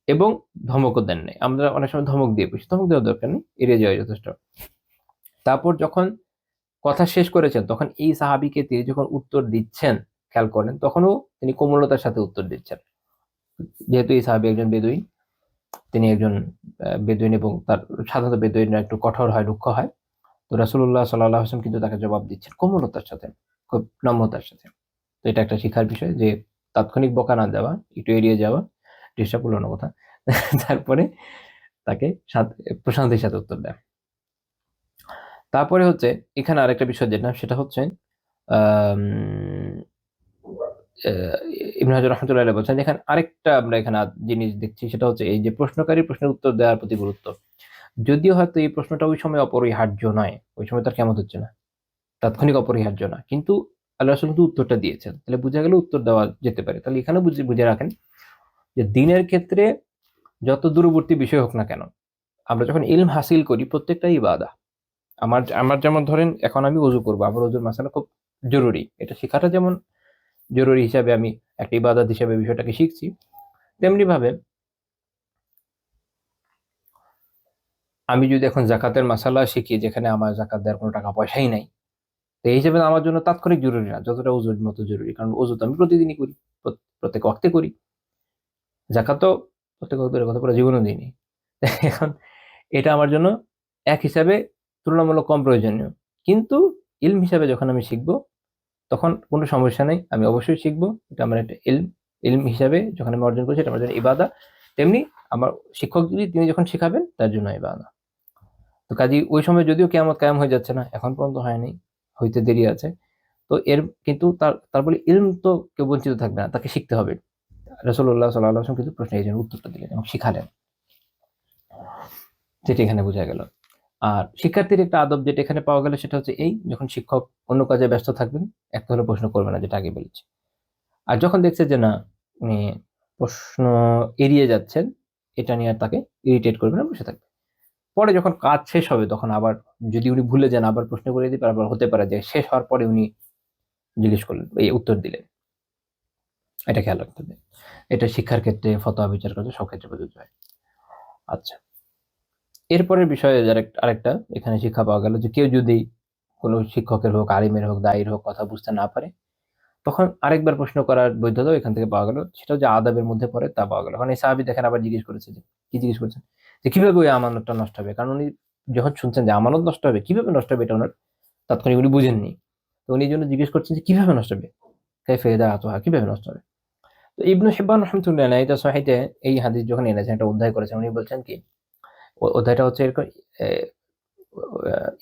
এবং ধমকও দেন নাই। আমরা অনেক সময় ধমক দিয়ে বসি, ধমক দেওয়ার দরকার নেই, এড়িয়ে যাওয়া যথেষ্ট। তারপর যখন কথা শেষ করেছেন, তখন এই সাহাবীকে তিনি যখন উত্তর দিচ্ছেন, খেয়াল করেন, তখনও তিনি কোমলতার সাথে উত্তর দিচ্ছেন। যেহেতু এই সাহাবী একজন বেদুইন, তিনি একজন বেদুইন, এবং তার সাধারণত বেদুইনরা একটু কঠোর হয়, রুক্ষ হয়। তো রাসূলুল্লাহ সাল্লাল্লাহু আলাইহি ওয়াসাল্লাম কিন্তু তাকে জবাব দিচ্ছেন কোমলতার সাথে, খুব নম্রতার সাথে। তো এটা একটা শিক্ষার বিষয় যে তাৎক্ষণিক বকা না দেওয়া, একটু এড়িয়ে যাওয়া, চেষ্টা করলো না কথা। তারপরে তাকে প্রশান্তির সাথে উত্তর দেয়। তারপরে হচ্ছে এখানে আরেকটা বিষয় যেটা, সেটা হচ্ছে আম, আহ, ইবনে হাজার রহমতুল্লাহ আলাইহি বলছেন, এখানে আরেকটা আমরা এখানে জিনিস দেখছি, সেটা হচ্ছে এই যে প্রশ্নকারী প্রশ্নের উত্তর দেওয়ার প্রতি গুরুত্ব। যদিও হয়তো এই প্রশ্নটা ওই সময় অপরিহার্য নয়, ওই সময় তার কেমন হচ্ছে না, তাৎক্ষণিক অপরিহার্য না, কিন্তু আল্লাহ রাসূল কিন্তু উত্তরটা দিয়েছেন, তাহলে বোঝা গেল উত্তর দেওয়া যেতে পারে। তাহলে এখানে বুঝে বুঝে রাখেন যে দিনের ক্ষেত্রে যত দূরবর্তী বিষয় হোক না কেন, আমরা যখন ইলম হাসিল করি প্রত্যেকটাই ইবাদা। আমার আমার যেমন ধরেন এখন আমি ওযু করবো, আমার ওযুর মাসালা খুব জরুরি, এটা শেখাটা যেমন জরুরি হিসাবে আমি একটা ইবাদত হিসাবে বিষয়টাকে শিখছি, তেমনি ভাবে আমি যদি এখন জাকাতের মাসালা শিখি, যেখানে আমার জাকাত দেওয়ার কোনো টাকা পয়সাই নাই, তো এই হিসেবে আমার জন্য তাৎক্ষণিক জরুরি না যতটা ওযুর মতো জরুরি, কারণ ওযু তো আমি প্রতিদিনই করি, প্রত্যেক ওয়াক্তে করি। জাকাত তো প্রত্যেক ওয়াক্তের কথা পুরো জীবনও দিইনি। এখন এটা আমার জন্য এক হিসাবে তুলনামূলক কম প্রয়োজনীয়, কিন্তু ইলম হিসাবে যখন আমি শিখবো তখন কোনো সমস্যা নেই, আমি অবশ্যই শিখবো, এটা আমার একটা ইলম। ইলম হিসাবে যখন আমি অর্জন করছি, এটা আমার জন্য ইবাদা। তেমনি আমার শিক্ষক যদি তিনি যখন শিখাবেন তার জন্য ইবাদা। তো কাজী ওই সময় যদিও কিয়ামত কায়েম হয়ে যাচ্ছে না, এখন পর্যন্ত হয়নি, হইতে দেরি আছে, তো এর কিন্তু তার বলে ইলম তো কেউ বঞ্চিত থাকবে না, তাকে শিখতে হবে। রাসূলুল্লাহ সাল্লাল্লাহু আলাইহি ওয়াসাল্লাম কিন্তু প্রশ্নের এই জন্য উত্তরটা দিলেন এবং শিখালেন, যেটা এখানে বোঝা গেল। আর শিক্ষার্থীর একটা আদব যেটা এখানে পাওয়া গেল, সেটা হচ্ছে এই, যখন শিক্ষক অন্য কাজে ব্যস্ত থাকবেন, একটা হলো প্রশ্ন করবে না, যেটা আগে বলেছি। আর যখন দেখছে যে না, উনি প্রশ্ন এড়িয়ে যাচ্ছেন, এটা নিয়ে আর তাকে ইরিটেট করবে না, বসে থাকবে। পরে যখন কাজ শেষ হবে, তখন আবার যদি উনি ভুলে যান, আবার প্রশ্ন করে দিবে, আবার হতে পারে যে শেষ হওয়ার পরে উনি জিজ্ঞেস করলেন, এই উত্তর দিলেন। এটা খেয়াল রাখতে হবে। এটা শিক্ষার ক্ষেত্রে, ফতোয়া বিচার করতে সব ক্ষেত্রে প্রযোজ্য হয়। আচ্ছা, এরপরের বিষয়ে আরেকটা এখানে শিক্ষা পাওয়া গেল যে কেউ যদি কোনো শিক্ষকের হোক, আলিমের হোক, দায়ীর হোক কথা বুঝতে না পারে, তখন আরেকবার প্রশ্ন করার বৈধতাও এখান থেকে পাওয়া গেল, সেটাও যে আদাবের মধ্যে পড়ে তা পাওয়া গেল। কারণ এই সাহাবী দেখেন আবার জিজ্ঞেস করেছে যে, কি জিজ্ঞেস করেছেন, যে কিভাবে ওই আমানতটা নষ্ট হবে, কারণ উনি যখন শুনছেন যে আমানত নষ্ট হবে, কিভাবে নষ্ট হবে এটা ওনার তাৎক্ষণিক উনি বুঝেননি। তো উনি এই জন্য জিজ্ঞেস করছেন যে কিভাবে নষ্ট হবে, কাইফা ইদাআতুহা, কিভাবে নষ্ট হবে। তো ইবনু হিব্বান রাহমাতুল্লাহি আলাইহি এটা সহিহে এই হাদিস যখন এনেছেন, একটা অধ্যায় করেছেন, উনি বলছেন কি, অধ্যায়টা হচ্ছে এরকম,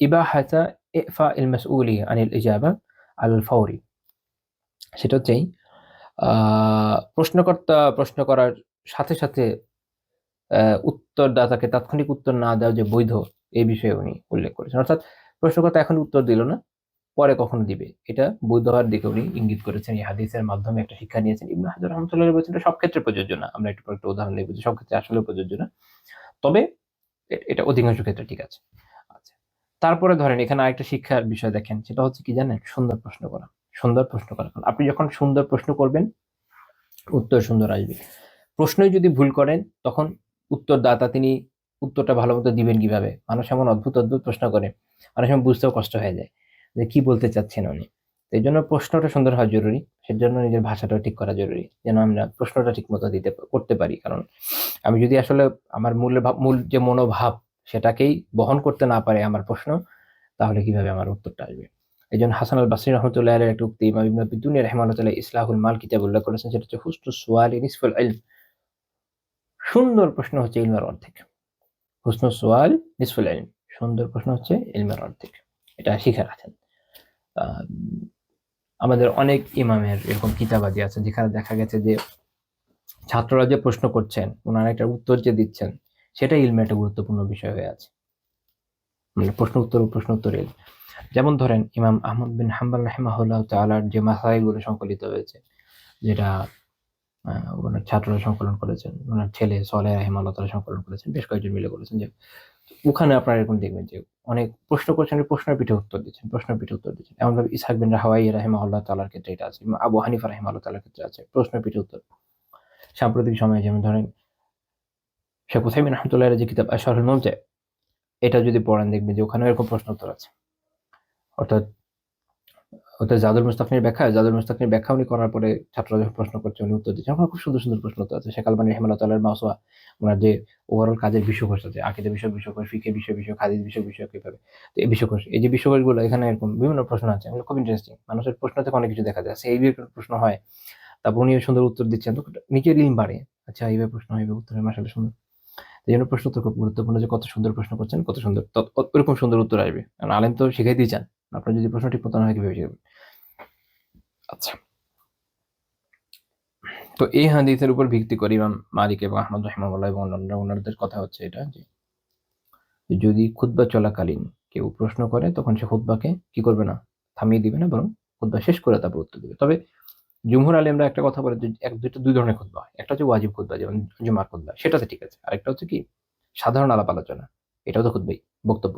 ইবাহাতা ইফা ইল মাসউলি আনিল ইজাবা আল ফাওরি। সেটা হচ্ছে প্রশ্নকর্তা প্রশ্ন করার সাথে সাথে উত্তরদাতাকে তাৎক্ষণিক উত্তর না দেওয়া যে বৈধ, এই বিষয়ে উনি উল্লেখ করেছেন। অর্থাৎ প্রশ্নকর্তা এখন উত্তর দিল না, পরে কখনো দিবে, এটা বৈধ হওয়ার দিকে উনি ইঙ্গিত করেছেন। এই হাদিসের মাধ্যমে একটা শিক্ষা নিয়েছেন। ইবনে হাজার রহমাতুল্লাহ বলছেন এটা সব ক্ষেত্রে প্রযোজ্য না, আমরা একটু পর একটা উদাহরণ দেখব যে সব ক্ষেত্রে আসলে প্রযোজ্য না, তবে এটা অধিকাংশ ক্ষেত্রে ঠিক আছে। আচ্ছা, তারপরে ধরেন এখানে আরেকটা শিক্ষার বিষয় দেখেন, সেটা হচ্ছে কি জানেন, সুন্দর প্রশ্ন করা। সুন্দর প্রশ্ন করা। কারণ আপনি যখন সুন্দর প্রশ্ন করবেন উত্তর সুন্দর আসবে। প্রশ্নই যদি ভুল করেন তখন উত্তরদাতা তিনি উত্তরটা ভালো মতো দিবেন কিভাবে? মানুষ এমন অদ্ভুত অদ্ভুত প্রশ্ন করে, অনেক সময় বুঝতেও কষ্ট হয়ে যায় যে কি বলতে চাচ্ছেন উনি। তো এই জন্য প্রশ্নটা সুন্দর হওয়া জরুরি, সেজন্য নিজের ভাষাটাও ঠিক করা জরুরি, যেন আমরা প্রশ্নটা ঠিক মতো করতে পারি। কারণ আমি যদি আসলে আমার মূল যে মনোভাব সেটাকেই বহন করতে না পারে আমার প্রশ্ন, তাহলে কিভাবে আমার উত্তরটা আসবে? এই জন্য হাসান আল বাসরি রহমতুল্লাহ আলাইহির একটা উক্তি ইমাম ইবনে দুনিয়া রাহিমাহুল্লাহ ইসলাহুল মাল কিতাবে উল্লেখ করেছেন, সেটা হচ্ছে হুসনুস সুআলি নিসফুল ইলম। সুন্দর প্রশ্ন হচ্ছে ইলমের অর্ধেক। হুসনুস সুআল নিসফুল ইলম, সুন্দর প্রশ্ন হচ্ছে ইলমের অর্ধেক। এটা শিখে রাখেন। আহ, আমাদের অনেক ইমামের এরকম কিতাবাদি আছে যেখানে দেখা গেছে যে ছাত্ররা যে প্রশ্ন করছেন ওনারা একটা উত্তর যে দিচ্ছেন সেটা ইলমে একটা গুরুত্বপূর্ণ বিষয় হয়ে আছে। মানে প্রশ্ন উত্তর ইলম। যেমন ধরেন ইমাম আহমদ বিন হাম্বল রাহিমাহুল্লাহ তাআলার যে মাসাইলগুলো সংকলিত হয়েছে, যেটা ওনার ছাত্ররা সংকলন করেছেন, ওনার ছেলে সলেহ রাহিমাহুল্লাহ তাআলা সংকলন করেছেন, বেশ কয়েকজন মিলে করেছেন। যে ওখানে আপনারা এরকম দেখবেন যে অনেক প্রশ্ন করছেন, প্রশ্নের পিঠে উত্তর দিচ্ছেন, প্রশ্নের পিঠে উত্তর দিচ্ছেন। এমনভাবে ইসহাক বিন রাহওয়াই রাহিমাহুল্লাহ তাআলার ক্ষেত্রে এটা আছে, আবু হানিফা রাহিমাহুল্লাহ তাআলার ক্ষেত্রে আছে প্রশ্নের পিঠে উত্তর। সাম্প্রতিক সময়ে যেমন ধরেন শেখ উসাইমিন রহমতুল্লাহ যে কিতাব আশরাহুল মুমতি, এটা যদি পড়েন দেখবেন যে ওখানে এরকম প্রশ্ন উত্তর আছে। অর্থাৎ জাদুল মুস্তাকনির ব্যাখ্যা উনি করার পরে ছাত্ররা যখন প্রশ্ন করছে উনি উত্তর দিচ্ছেন। ওখানে খুব সুন্দর সুন্দর প্রশ্ন উত্তর আছে। শেখ আলবানী রাহিমাহুল্লাহ তাআলার মাওসুয়া, ওনার যে ওভারঅল কাজের বিষয়কোষ আছে, আকীদা বিষয়ক, ফিকহ বিষয়ক, হাদিস বিষয়ক কিভাবে, তো এই বিষয়কোষ, এই যে বিষয়কোষগুলো এখানে এরকম বিভিন্ন প্রশ্ন আছে, এগুলো খুব ইন্টারেস্টিং। মানুষের প্রশ্ন থেকে অনেক কিছু দেখা যায়। সেই প্রশ্ন হয়, তারপর উনি সুন্দর উত্তর দিচ্ছেন, তো নিজের ইলম বাড়ে। আচ্ছা এইভাবে প্রশ্ন হয়, এইভাবে উত্তর হয়, মাশাআল্লাহ সুন্দর। এই জন্য প্রশ্ন উত্তর খুব গুরুত্বপূর্ণ, যে কত সুন্দর প্রশ্ন করছেন, কত সুন্দর ওরকম সুন্দর উত্তর আসবে। কারণ আলেম তো শিখাইতেই চান, আপনার যদি প্রশ্ন ঠিক মতো না হয় কিভাবে শিখাবেন? আচ্ছা, তো এই হাদিসের উপর ভিত্তি করে ইমাম মালিক এবং আহমদ রাহিমাহুল্লাহ এবং অন্যান্য ওনাদের কথা হচ্ছে এটা, যে যদি খুতবা চলাকালীন কেউ প্রশ্ন করে তখন সে খুতবাকে কি করবে না, থামিয়ে দিবে না, বরং খুতবা শেষ করে তারপর উত্তর দিবে। তবে জুমহুর আলেমরা একটা কথা বলে যে দুই ধরনের খুতবা হয়। একটা হচ্ছে ওয়াজিব খুতবা, যেমন জুমার খুতবা, সেটাতে ঠিক আছে। আরেকটা হচ্ছে কি সাধারণ আলাপ আলোচনা, এটাও তো খুতবাই, বক্তব্য।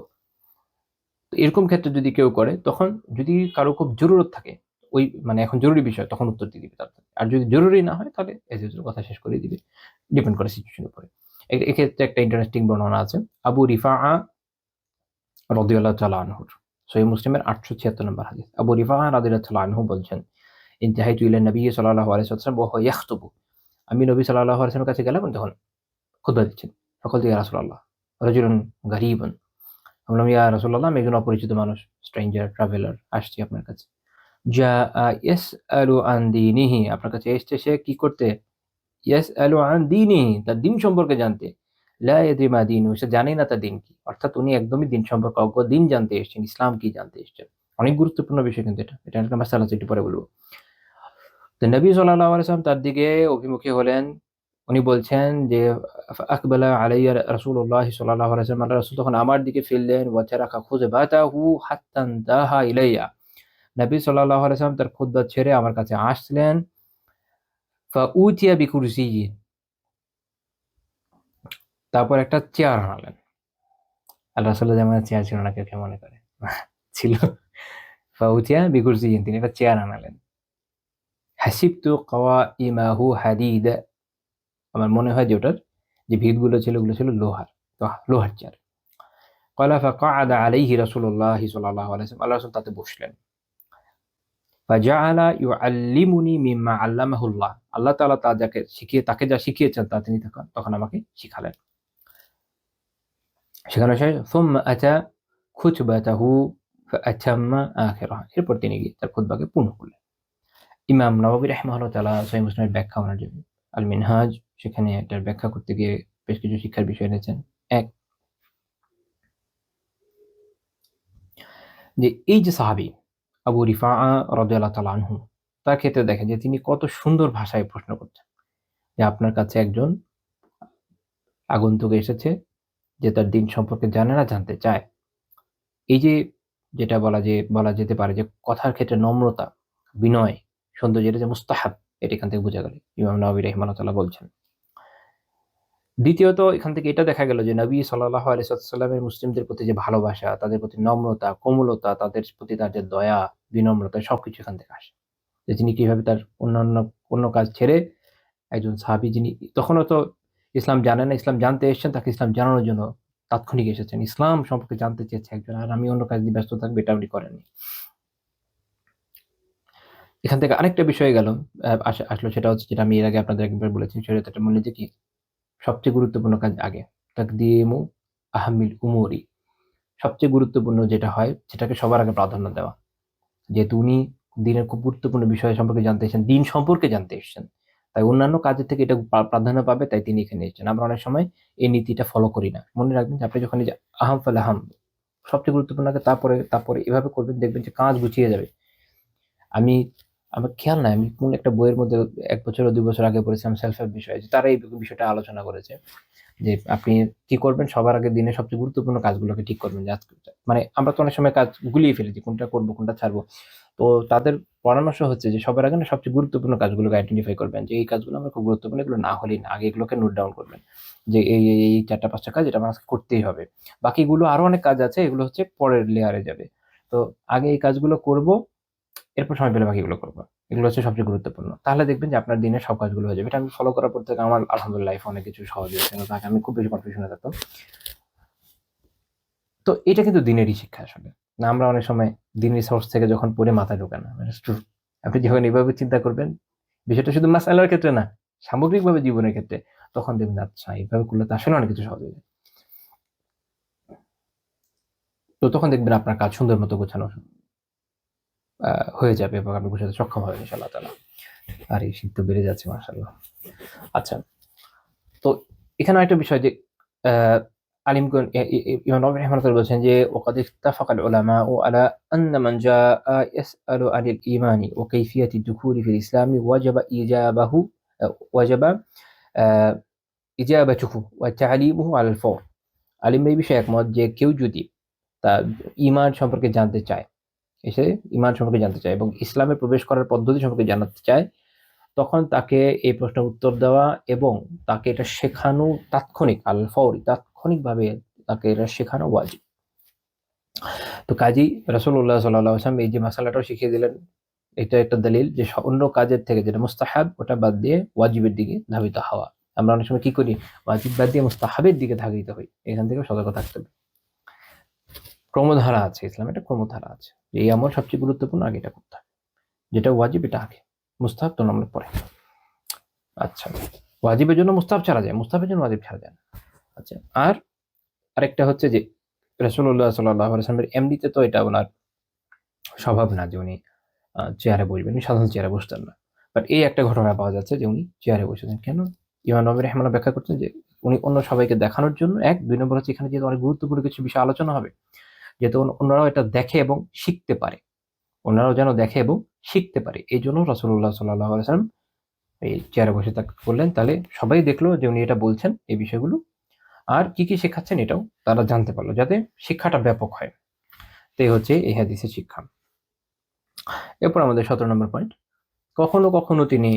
তো এরকম ক্ষেত্রে যদি কেউ করে, তখন যদি কারো খুব জরুরত থাকে, ওই মানে এখন জরুরি বিষয়, তখন উত্তর দিয়ে দিবে তার। আর যদি জরুরি না হয় তাহলে এজ ইউজুয়াল কথা শেষ করে দিবে, ডিপেন্ড করে সিচুয়েশনের উপরে। এক্ষেত্রে একটা ইন্টারেস্টিং বর্ণনা আছে আবু রিফাআ রাদিয়াল্লাহু তাআলা আনহুর, সহিহ মুসলিমের 876 নম্বর হাদিস। আবু রিফাআ রাদিয়াল্লাহু তাআলা আনহু বলছেন, ইনতাহাইতু ইলা নবী সাল্লাল্লাহু আলাইহি ওয়াসাল্লাম ওয়া হুয়া ইয়াখতুবু, আমি নবী সাল্লাল্লাহু আলাইহি ওয়াসাল্লামের কাছে গেলাম, তখন খুতবা দিচ্ছেন। ফাকালতু ইয়া রাসূলুল্লাহ রাজুলুন গারীবুন, বললাম ইয়া রাসূলুল্লাহ, আমি একজন অপরিচিত মানুষ, স্ট্রেঞ্জার, ট্রাভেলার, আসছি আপনার কাছে। ইয়াসআলু আন দীনিহি, আপনার কাছে এসেছে সে কি করতে? ইয়াসআলু আন দীনিহি, তার দিন সম্পর্কে জানতে। লা ইয়াদরি মা দীনুহু, সে জানেই না তার দিন কি। অর্থাৎ উনি একদমই দিন সম্পর্কে অজ্ঞ, দিন জানতে এসেছেন, ইসলাম কি জানতে এসেছেন। অনেক গুরুত্বপূর্ণ বিষয় কিন্তু এটা একটা মাসআলা আছে, একটু পরে বলবো। তো নবী সাল্লাল্লাহু আলাইহি ওয়াসাল্লাম তার দিকে অভিমুখী হলেন। উনি বলছেন যে আকবালা আলাইয়া রাসূলুল্লাহ সাল্লাল্লাহু আলাইহি ওয়াসাল্লাম, আল্লাহর রাসূল তখন আমার দিকে ফিরলেন। ওয়া তারাকা খুতবাতাহু হাত্তা ইনতাহা ইলাইয়া, নবী সাল্লাল্লাহু আলাইহি ওয়াসাল্লাম তার খুতবা ছেড়ে আমার কাছে আসলেন। ফাউতিয়া বিকুরসিয়্যিন, তারপর একটা চেয়ার আনালেন। আল্লাহ রাসূলের জামানায় চেয়ার ছিল না, কেউ কে মনে করে ছিল। ফাউতিয়া বিকুরসিয়্যিন, তিনি একটা চেয়ার আনালেন। হাসিবতু কাওয়াইমাহু হাদিদ, আমার মনে হয় যে ওটার যে ভিতগুলো ছিল ওগুলো ছিল লোহার, তো লোহার চেয়ার। ক্বালা ফাকাআদা আলাইহি রাসূলুল্লাহ সাল্লাল্লাহু আলাইহি ওয়াসাল্লাম, আল্লাহ রাসূল তাতে বসলেন। ফাজাআলা ইউআল্লিমুনি মিম্মা আল্লামাহুল্লাহ, আল্লাহ তাআলা তাকে যা শিখিয়েছেন তা তিনি তখন আমাকে শিখালেন। শেখানো শেষ। সুম্মা আতা খুতবাতাহু ফাআতাম্মা আখিরাহা, এরপর তিনি গিয়ে তার খুতবাকে পূর্ণ করলেন। ইমাম নববী রাহিমাহুল্লাহ তাআলা সহিহ মুসলিমের ব্যাখ্যা, ওনার যে আল মিনহাজ, সেখানে এটার ব্যাখ্যা করতে গিয়ে বেশ কিছু শিক্ষার বিষয় এনেছেন। এক, যে এই যে সাহাবী আবু রিফাআ রাদিয়াল্লাহু তাআলা আনহু, তার ক্ষেত্রে দেখেন যে তিনি কত সুন্দর ভাষায় প্রশ্ন করছেন, যে আপনার কাছে একজন আগন্তুক এসেছে যে তার দিন সম্পর্কে জানে না, জানতে চায়। এই যে যেটা বলা যেতে পারে যে কথার ক্ষেত্রে নম্রতা, বিনয়, সৌন্দর্য, এটা যে মুস্তাহাব, এটা এখান থেকে বোঝা গেল। ইমাম নববী রাহিমাহুল্লাহ তাআলা বলছেন। দ্বিতীয়ত এখান থেকে এটা দেখা গেল যে নবী সাল্লাল্লাহু আলাইহি ওয়াসাল্লামের মুসলিমদের প্রতি যে ভালোবাসা, তাদের প্রতি নম্রতা, কোমলতা, তাদের প্রতি তার যে দয়া, বিনম্রতা সবকিছু এখান থেকে আসে। যে তিনি কিভাবে তার অন্য কাজ ছেড়ে একজন সাহাবী যিনি তখনও তো ইসলাম জানেন না, ইসলাম জানতে এসেছেন, তাকে ইসলাম জানানোর জন্য তাৎক্ষণিক এসেছেন। ইসলাম সম্পর্কে জানতে চেয়েছে একজন, আর আমি অন্য কাজ নিয়ে ব্যস্ত থাকবো, এটা উনি করেননি। এখান থেকে আরেকটা বিষয় গেল, আসলো সেটা হচ্ছে যেটা আমি এর আগে আপনাদের একবার বলেছি, শরীয়তের মূলনীতি কি? সবচেয়ে গুরুত্বপূর্ণ কাজ আগে, তাকদিমু আহাম্মিল উমুরি, সবচেয়ে গুরুত্বপূর্ণ যেটা হয় সেটাকে সবার আগে প্রাধান্য দেওয়া। যেহেতু উনি দিনের খুব গুরুত্বপূর্ণ বিষয় সম্পর্কে জানতে এসেছেন, দিন সম্পর্কে জানতে এসেছেন, তাই অন্যান্য কাজের থেকে এটা প্রাধান্য পাবে, তাই তিনি এখানে এসেছেন। আমরা অনেক সময় এই নীতিটা ফলো করি না। মনে রাখবেন যে আপনি যখন এই যে আহাম ফাল আহাম, সবচেয়ে গুরুত্বপূর্ণ আগে, তারপরে তারপরে এভাবে করবেন, দেখবেন যে কাজ গুছিয়ে যাবে। আমি আমার খেয়াল নাই আমি কোন একটা বইয়ের মধ্যে ১ বছর ও ২ বছর আগে পড়েছিলাম সেলফ হেল্প বিষয়ে, যে তারা এই বিষয়টা আলোচনা করেছে যে আপনি কি করবেন, সবার আগে দিনের সবচেয়ে গুরুত্বপূর্ণ কাজগুলোকে ঠিক করবেন। যে আজকে মানে আমরা তো অনেক সময় কাজ গুলিয়ে ফেলি যে কোনটা করবো কোনটা ছাড়বো। তো তাদের পরামর্শ হচ্ছে যে সবার আগে না সবচেয়ে গুরুত্বপূর্ণ কাজগুলোকে আইডেন্টিফাই করবেন, যে এই কাজগুলো আমার খুব গুরুত্বপূর্ণ, এগুলো না হলেই না, আগে এগুলোকে নোট ডাউন করবেন যে এই ৪টা ৫টা কাজ এটা আমার আজকে করতেই হবে। বাকিগুলো আরো অনেক কাজ আছে, এগুলো হচ্ছে পরের লেয়ারে যাবে। তো আগে এই কাজগুলো করব, এরপর সময় পেলে বাকিগুলো করবো। এগুলো হচ্ছে সবচেয়ে গুরুত্বপূর্ণ। তাহলে দেখবেন যে আপনার দিনের সব কাজগুলো হয়ে যাবে। এটা আমি ফলো করার পর থেকে আমার আলহামদুলিল্লাহ লাইফে অনেক কিছু সহজ হয়েছে। কিন্তু আগে আমি খুব বেশি কনফিউশনে থাকতাম। তো এটা কিন্তু দিনেরই শিক্ষা আসলে। না, আমরা অনেক সময় দিনের সোর্স থেকে যখন পড়ে মাথায় ঢোকে না। মানে আপনি যখন এভাবে চিন্তা করবেন, বিষয়টা শুধু মাসআলার ক্ষেত্রে না, সামগ্রিকভাবে জীবনের ক্ষেত্রে, তখন দেখবেন আচ্ছা এভাবে করলে তো আসলে অনেক কিছু সহজ হয়ে যায়। তো তখন দেখবেন আপনার কাজ সুন্দর মতো গোছানো হয়ে যাবে এবং আপনি গোছাতে সক্ষম হবেন ইনশাআল্লাহ তাআলা। আর এই শীত তো বেড়ে যাচ্ছে মাশাআল্লাহ। আচ্ছা, তো এখানে একটা বিষয় যে আহ, আলিমগণ ইমাম নবী রাহিমাহুল্লাহ বলছেন যে ওয়াকাদ ইত্তাফাকাল উলামাউ আলা আন্না মান জাআ ইয়াসআলু আনিল ঈমানি ওয়া কাইফিয়াতি দুখুলি ফিল ইসলামি ওয়াজাবা আহ, ইজাবাতুহু ওয়া তা'লিমুহু আলাল ফাওর। আলিমরা এই বিষয়ে একমত যে কেউ যদি তার ঈমান সম্পর্কে জানতে চায়, এসে ঈমান সম্পর্কে জানতে চায় এবং ইসলামে প্রবেশ করার পদ্ধতি সম্পর্কে জানতে চায়, তখন তাকে এই প্রশ্নের উত্তর দেওয়া এবং তাকে এটা শেখানো তাৎক্ষণিক, আল ফাওরি, তাৎক্ষণিকভাবে তাকে এটা শেখানো ওয়াজিব। তো কাজী রাসূলুল্লাহ সাল্লাল্লাহু আলাইহি ওয়াসাল্লাম এই যে মাসালাটাও শিখিয়ে দিলেন, এটা একটা দলিল যে অন্য কাজের থেকে যেটা মুস্তাহাব ওটা বাদ দিয়ে ওয়াজিবের দিকে ধাবিত হওয়া। আমরা অনেক সময় কি করি, ওয়াজিব বাদ দিয়ে মুস্তাহাবের দিকে ধাবিত হই। এখান থেকে সতর্ক থাকতে হবে। ক্রমধারা আছে, ইসলামে একটা ক্রমধারা আছে, এই আমল সবচেয়ে গুরুত্বপূর্ণ, আগে এটা করতে হবে, যেটা ওয়াজিব এটা আগে, মুস্তাহাব তো আমরা পরে। আচ্ছা, ওয়াজিবের জন্য মুস্তাহাব ছাড়া যায়, মুস্তাহাবের জন্য ওয়াজিব ছাড়া যায় না। আচ্ছা, আর আরেকটা হচ্ছে যে রাসূলুল্লাহ সাল্লাল্লাহু আলাইহি ওয়াসাল্লামের এমনিতে তো এটা ওনার স্বভাব না যে উনি চেয়ারে বসবেন, উনি সাধারণ চেয়ারে বসতেন না। বাট এই একটা ঘটনা পাওয়া যাচ্ছে যে উনি চেয়ারে বসেছেন। কেন? ইমাম নবী রাহিমাহুল্লাহ ব্যাখ্যা করছেন যে উনি অন্য সবাইকে দেখানোর জন্য, ১, ২ নম্বর হচ্ছে এখানে যেহেতু অনেক গুরুত্বপূর্ণ কিছু বিষয় আলোচনা হবে, যেহেতু অন্যরাও এটা দেখে এবং শিখতে পারে, অন্যরাও যেন দেখে এবং শিখতে পারে, এই জন্য রাসূলুল্লাহ সাল্লাল্লাহু আলাইহি ওয়াসাল্লাম এই চেয়ারে বসে তাকে বললেন। তাহলে সবাই দেখলো যে উনি এটা বলছেন এই বিষয়গুলো, আর কি কি শেখাচ্ছেন এটাও তারা জানতে পারলো, যাতে শিক্ষাটা ব্যাপক হয়। তো এই হচ্ছে এই হাদিসের শিক্ষা। এরপর আমাদের ১৭ নম্বর পয়েন্ট, কখনো কখনো তিনি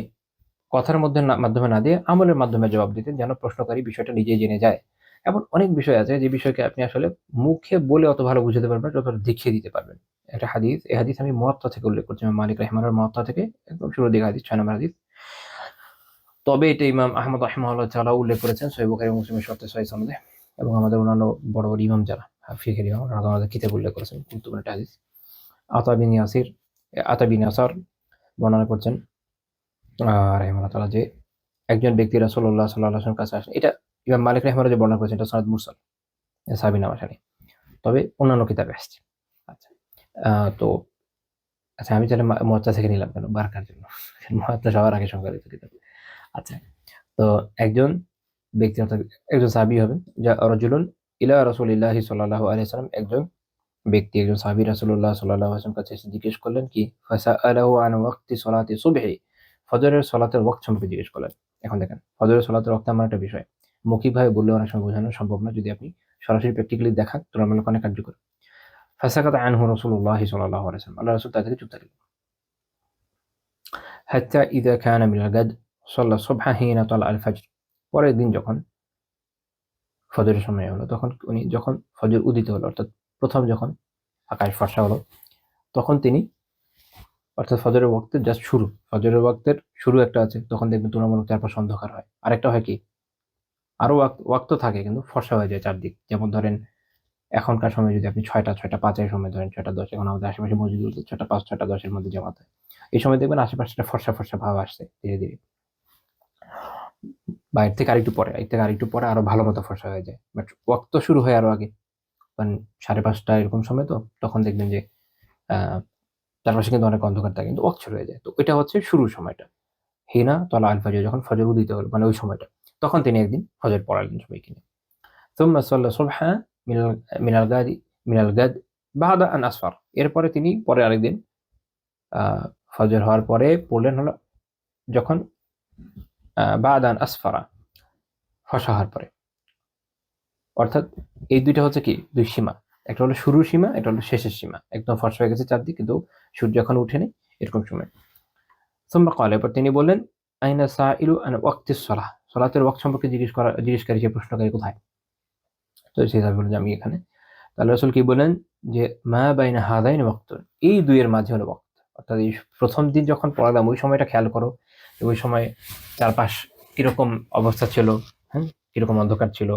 কথার মাধ্যমে না দিয়ে আমলের মাধ্যমে জবাব দিতেন, যেন প্রশ্নকারী বিষয়টা নিজেই জেনে যায়। এমন অনেক বিষয় আছে যে বিষয়কে আপনি আসলে মুখে বলে অত ভালো বুঝাতে পারবেন, যত দেখিয়ে দিতে পারবেন। একটা হাদিস, এই হাদিস আমি মুয়াত্তা থেকে উল্লেখ করছি, ইমাম মালিক রাহিমাহুল্লাহর মুয়াত্তা থেকে, একদম শুরুর দিকে হাদিস, ৬ নম্বর হাদিস। তবে এটা ইমাম আহমদ রাহিমাহুল্লাহ তাআলা উল্লেখ করেছেন সহিহ বুখারী এবং মুসলিমের শর্তে সহিহ সনদে, এবং আমাদের অন্যান্য বড় বড় ইমাম যারা ফিকহের ইমাম, তারা আমাদের কিতাবে উল্লেখ করেছেন গুরুত্বপূর্ণ একটা হাদিস। আতা বিন ইয়াসার বর্ণনা করছেন রাহিমাহুল্লাহ তাআলা যে একজন ব্যক্তি রাসূলুল্লাহ সাল্লাল্লাহু আলাইহি ওয়াসাল্লামের কাছে আসেন। এটা ইমাম মালিক রাহিমাহুল্লাহ যে বর্ণনা করেছেন, এটা সনদ মুরসাল, সাহাবী নাম আসেনি, তবে অন্যান্য কিতাবে আসছে। আচ্ছা, তো আচ্ছা আমি তাহলে মুয়াত্তা থেকে নিলাম কেন? বারকার জন্য। মুয়াত্তা সবার আগে সংকলিত কিতাব। আচ্ছা, তো একজন ব্যক্তি অর্থাৎ একজন সাহাবী হবেন, যা রাজুলুন ইলা রাসূলিল্লাহি সাল্লাল্লাহু আলাইহি ওয়াসাল্লাম, একজন ব্যক্তি, একজন সাহাবী রাসূলুল্লাহ সাল্লাল্লাহু আলাইহি ওয়াসাল্লাম কাছে এসে জিজ্ঞেস করলেন কি, ফাসাআলাহু আন ওয়াক্তি সলাতি সুবহি, ফজরের সালাতের ওয়াক্ত সম্পর্কে জিজ্ঞেস করলেন। এখন দেখেন, ফজরের সালাতের ওয়াক্ত এমন একটা বিষয়, মৌখিকভাবে বললে অনেক সময় বোঝানো সম্ভব না, যদি আপনি সরাসরি প্র্যাকটিক্যালি দেখান তুলনামূলক অনেক কার্যকর। ফাসাকাতা আনহু রাসূলুল্লাহি সাল্লাল্লাহু আলাইহি ওয়াসাল্লাম, আল্লাহর রাসূল তার থেকে চুপ থাকলেন। হাত্তা ইযা কানা মিনাল গাদ সাল্লা সুবহা হিনা তালা আল ফাজর, পরের দিন যখন ফজরের সময় হলো, তখন উনি যখন ফজর উদিত হলো, অর্থাৎ প্রথম যখন আকাশ ফর্সা হলো, তখন তিনি, অর্থাৎ ফজরের ওয়াক্তের জাস্ট শুরু, ফজরের ওয়াক্তের শুরু একটা আছে, তখন দেখবেন তুলনামূলক চারপাশে অন্ধকার হয়। আরেকটা হয় কি, আরো ওয়াক্ত থাকে কিন্তু ফর্সা হয়ে যায় চারদিক। যেমন ধরেন এখনকার সময় যদি আপনি 6টা 5-এর সময় ধরেন, 6টা 10, এখন আমাদের আশেপাশে মসজিদগুলোতে 6টা 5 6টা 10-এর মধ্যে জামাত হয়। এই সময় দেখবেন আশেপাশে একটা ফর্সা ফর্সা ভাব আসছে ধীরে ধীরে, বা এর থেকে আরেকটু পরে আরো ভালো মতো ফর্সা হয়ে যায়, বাট ওয়াক্ত শুরু হয় আরো আগে। কারণ 5:30 এরকম সময়, তো তখন দেখবেন যে আহ চারপাশে কিন্তু অনেক অন্ধকার থাকে, কিন্তু ওয়াক্ত শুরু হয়ে যায়। তো এটা হচ্ছে শুরুর সময়টা, হিনা তলা আল ফাজর, যখন ফজর উদিত হলো মানে ওই সময়টা, তখন তিনি একদিন ফজর পড়ালেন সবাইকে নিয়ে। ثم صلى الصبح من من الغد من الغد بعد أن أسفر। এরপরে তিনি পরে আরেকদিন ফজর হওয়ার পরে পড়লেন হলো যখন بعد أن أسفر, ফসা হওয়ার পরে। অর্থাৎ এই দুইটা হচ্ছে কি, দুই সীমা, একটা হলো শুরুর সীমা, একটা হলো শেষের সীমা। একদম ফসা হয়ে গেছে চারদিক, কিন্তু সূর্য এখন উঠেনি, এরকম সময়। ثم قال, এরপর তিনি বললেন আইনা সাইলু আন ওয়াক্তিস সালাহ, সালাতের ওয়াক্ত সম্পর্কে জিজ্ঞেসকারী, সে প্রশ্নকারী কোথায়? তো সেই হিসাবে বললেন যে আমি এখানে। তাহলে রাসূল কি বলেন যে মা বাইনা হাদাইন ওয়াক্তুন, এই দুইয়ের মাঝে হলো ওয়াক্ত। অর্থাৎ এই প্রথম দিন যখন পড়ালাম ওই সময়টা খেয়াল করো, ওই সময় চারপাশ কিরকম অবস্থা ছিল, হ্যাঁ, কিরকম অন্ধকার ছিল,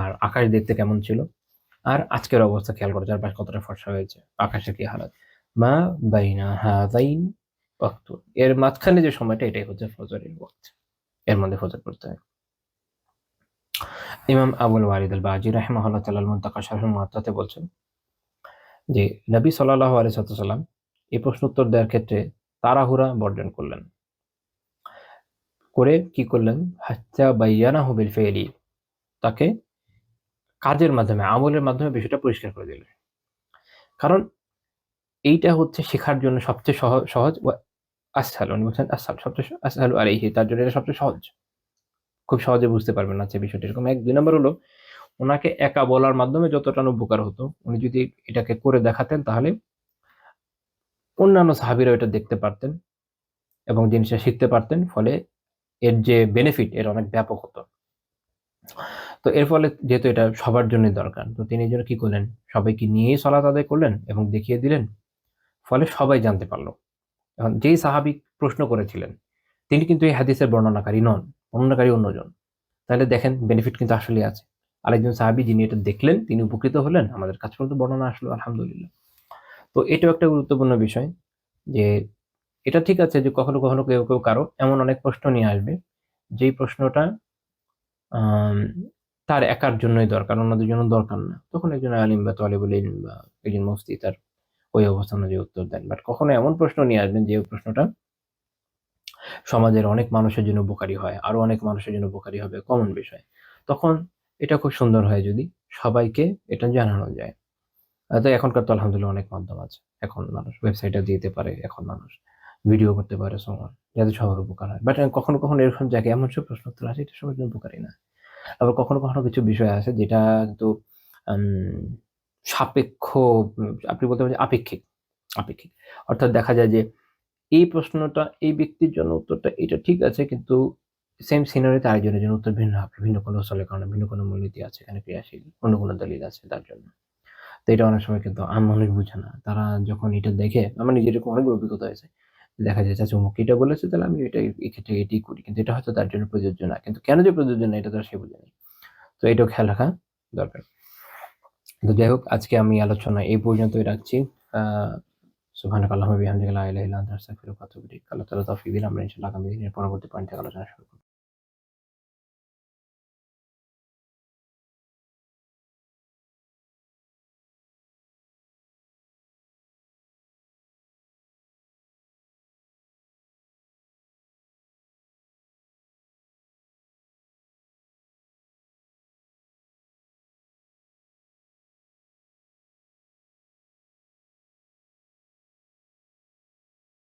আর আকাশ দেখতে কেমন ছিল, আর আজকের অবস্থা খেয়াল করো, চারপাশ কতটা ফর্সা হয়েছে, আকাশের কি হালাত। মা বাইনা হাদাইন ওয়াক্তুন, এর মাঝখানে যে সময়টা, এটাই হচ্ছে ফজরের ওয়াক্ত, এর মধ্যে ফজর পড়তে হয়। ইমাম আবুল ওয়ালিদ আল বাজি রাহিমাহুল্লাহ তাআলা মুনতাকা শারহুল মুওয়াত্তাতে বলছেন যে নবী সাল্লাল্লাহু আলাইহি ওয়াসাল্লাম এই প্রশ্ন উত্তর দেওয়ার ক্ষেত্রে তাড়াহুড়া বর্জন করলেন, করে কি করলেন, হাত্তা বায়্যানাহু বিল ফি'লি, তাকে কাজের মাধ্যমে, আমলের মাধ্যমে বিষয়টা পরিষ্কার করে দিলেন। কারণ এইটা হচ্ছে শেখার জন্য সবচেয়ে সহজ ওয়া আসহাল, উনি বলছেন আসহাল, সবচেয়ে আসহালু আলাইহি, তার জন্য এটা সবচেয়ে সহজ, খুব সহজে বুঝতে পারবেন না যে বিষয়টা এরকম। 2 নম্বর হলো ওনাকে একা বলার মাধ্যমে যতটা না উপকার হতো, উনি যদি এটাকে করে দেখাতেন তাহলে অন্যান্য সাহাবীরা এটা দেখতে পারতেন এবং জিনিসটা শিখতে পারতেন। ফলে এর যে বেনিফিট, এর অনেক ব্যাপক হতো। তো এর ফলে যেহেতু এটা সবার জন্যই দরকার, তো তিনি এজন্য কি করলেন, সবাইকে নিয়েই সালাত আদায় করলেন এবং দেখিয়ে দিলেন। ফলে সবাই জানতে পারল। এখন যেই সাহাবী প্রশ্ন করেছিলেন, তিনি কিন্তু এই হাদিসের বর্ণনাকারী নন, বর্ণনাকারী অন্যজন। তাহলে দেখেন বেনিফিট কিন্তু আসলেই আছে। আরেকজন সাহাবী যিনি এটা দেখলেন, তিনি উপকৃত হলেন, আমাদের কাছে পর্যন্ত বর্ণনা আসলো, আলহামদুলিল্লাহ। তো এটাও একটা গুরুত্বপূর্ণ বিষয় যে এটা ঠিক আছে যে কখনো কখনো কেউ কেউ কারো এমন অনেক প্রশ্ন নিয়ে আসবে, যেই প্রশ্নটা আম তার একার জন্যই দরকার, অন্যদের জন্য দরকার না। তখন একজন আলিম বা তালিবুল ইলম বা একজন মুফতি তার ওই অবস্থান অনুযায়ী উত্তর দেন। বাট কখনো এমন প্রশ্ন নিয়ে আসবেন যে প্রশ্নটা সমাজের অনেক মানুষের জন্য উপকারী হয়, আরো অনেক মানুষের জন্য উপকারী হবে, কমন বিষয়। তখন এটা খুব সুন্দর হয় যদি সবাইকে এটা জানানো যায়। তো এখনকার তো আলহামদুলিল্লাহ অনেক মাধ্যম আছে। এখন মানুষ ওয়েবসাইটে দিতে পারে, এখন মানুষ ভিডিও করতে পারে, সো অন, যাতে সবার উপকার হয়। বাট কখনো কখনো এরকম জায়গায় এমন সব প্রশ্ন উত্তর আসে, এটা সবার জন্য উপকারী না। আবার কখনো কখনো কিছু বিষয় আছে যেটা কিন্তু আম সাপেক্ষ, আপনি বলতে পারেন যে আপেক্ষিক, আপেক্ষিক। অর্থাৎ দেখা যায় যে এই প্রশ্নটা এই ব্যক্তির জন্য উত্তরটা এটা ঠিক আছে, কিন্তু সেম সিনারিওতে আরেকজনের জন্য উত্তর ভিন্ন হবে। ভিন্ন কোনো উসুলের কারণে, ভিন্ন কোনো মূলনীতি আছে এখানে ক্রিয়াশীল, অন্য কোনো দলিল আছে তার জন্য। তো এটা অনেক সময় কিন্তু আম মানুষ বুঝে না। তারা যখন এটা দেখে, আমার নিজের এরকম অনেকগুলো অভিজ্ঞতা হয়েছে। দেখা যায় চাচা অমুক এটা বলেছে, তাহলে আমি এই ক্ষেত্রে এটাই করি। কিন্তু এটা হয়তো তার জন্য প্রযোজ্য না। কিন্তু কেন যে প্রযোজ্য না, এটা তো আর সে বুঝে না। তো এটাও খেয়াল রাখা দরকার। তো যাই হোক, আজকে আমি আলোচনা এই পর্যন্তই রাখছি। সুবহানাকা আল্লাহুম্মা বিহামদিকা লা ইলাহা ইল্লা আনতা আস্তাগফিরুকা ওয়া আতুবু ইলাইক। আল্লাহ তাআলা তৌফিক দিলে আমরা ইনশাআল্লাহ আগামী দিনের পরবর্তী পয়েন্ট থেকে আলোচনা শুরু করব।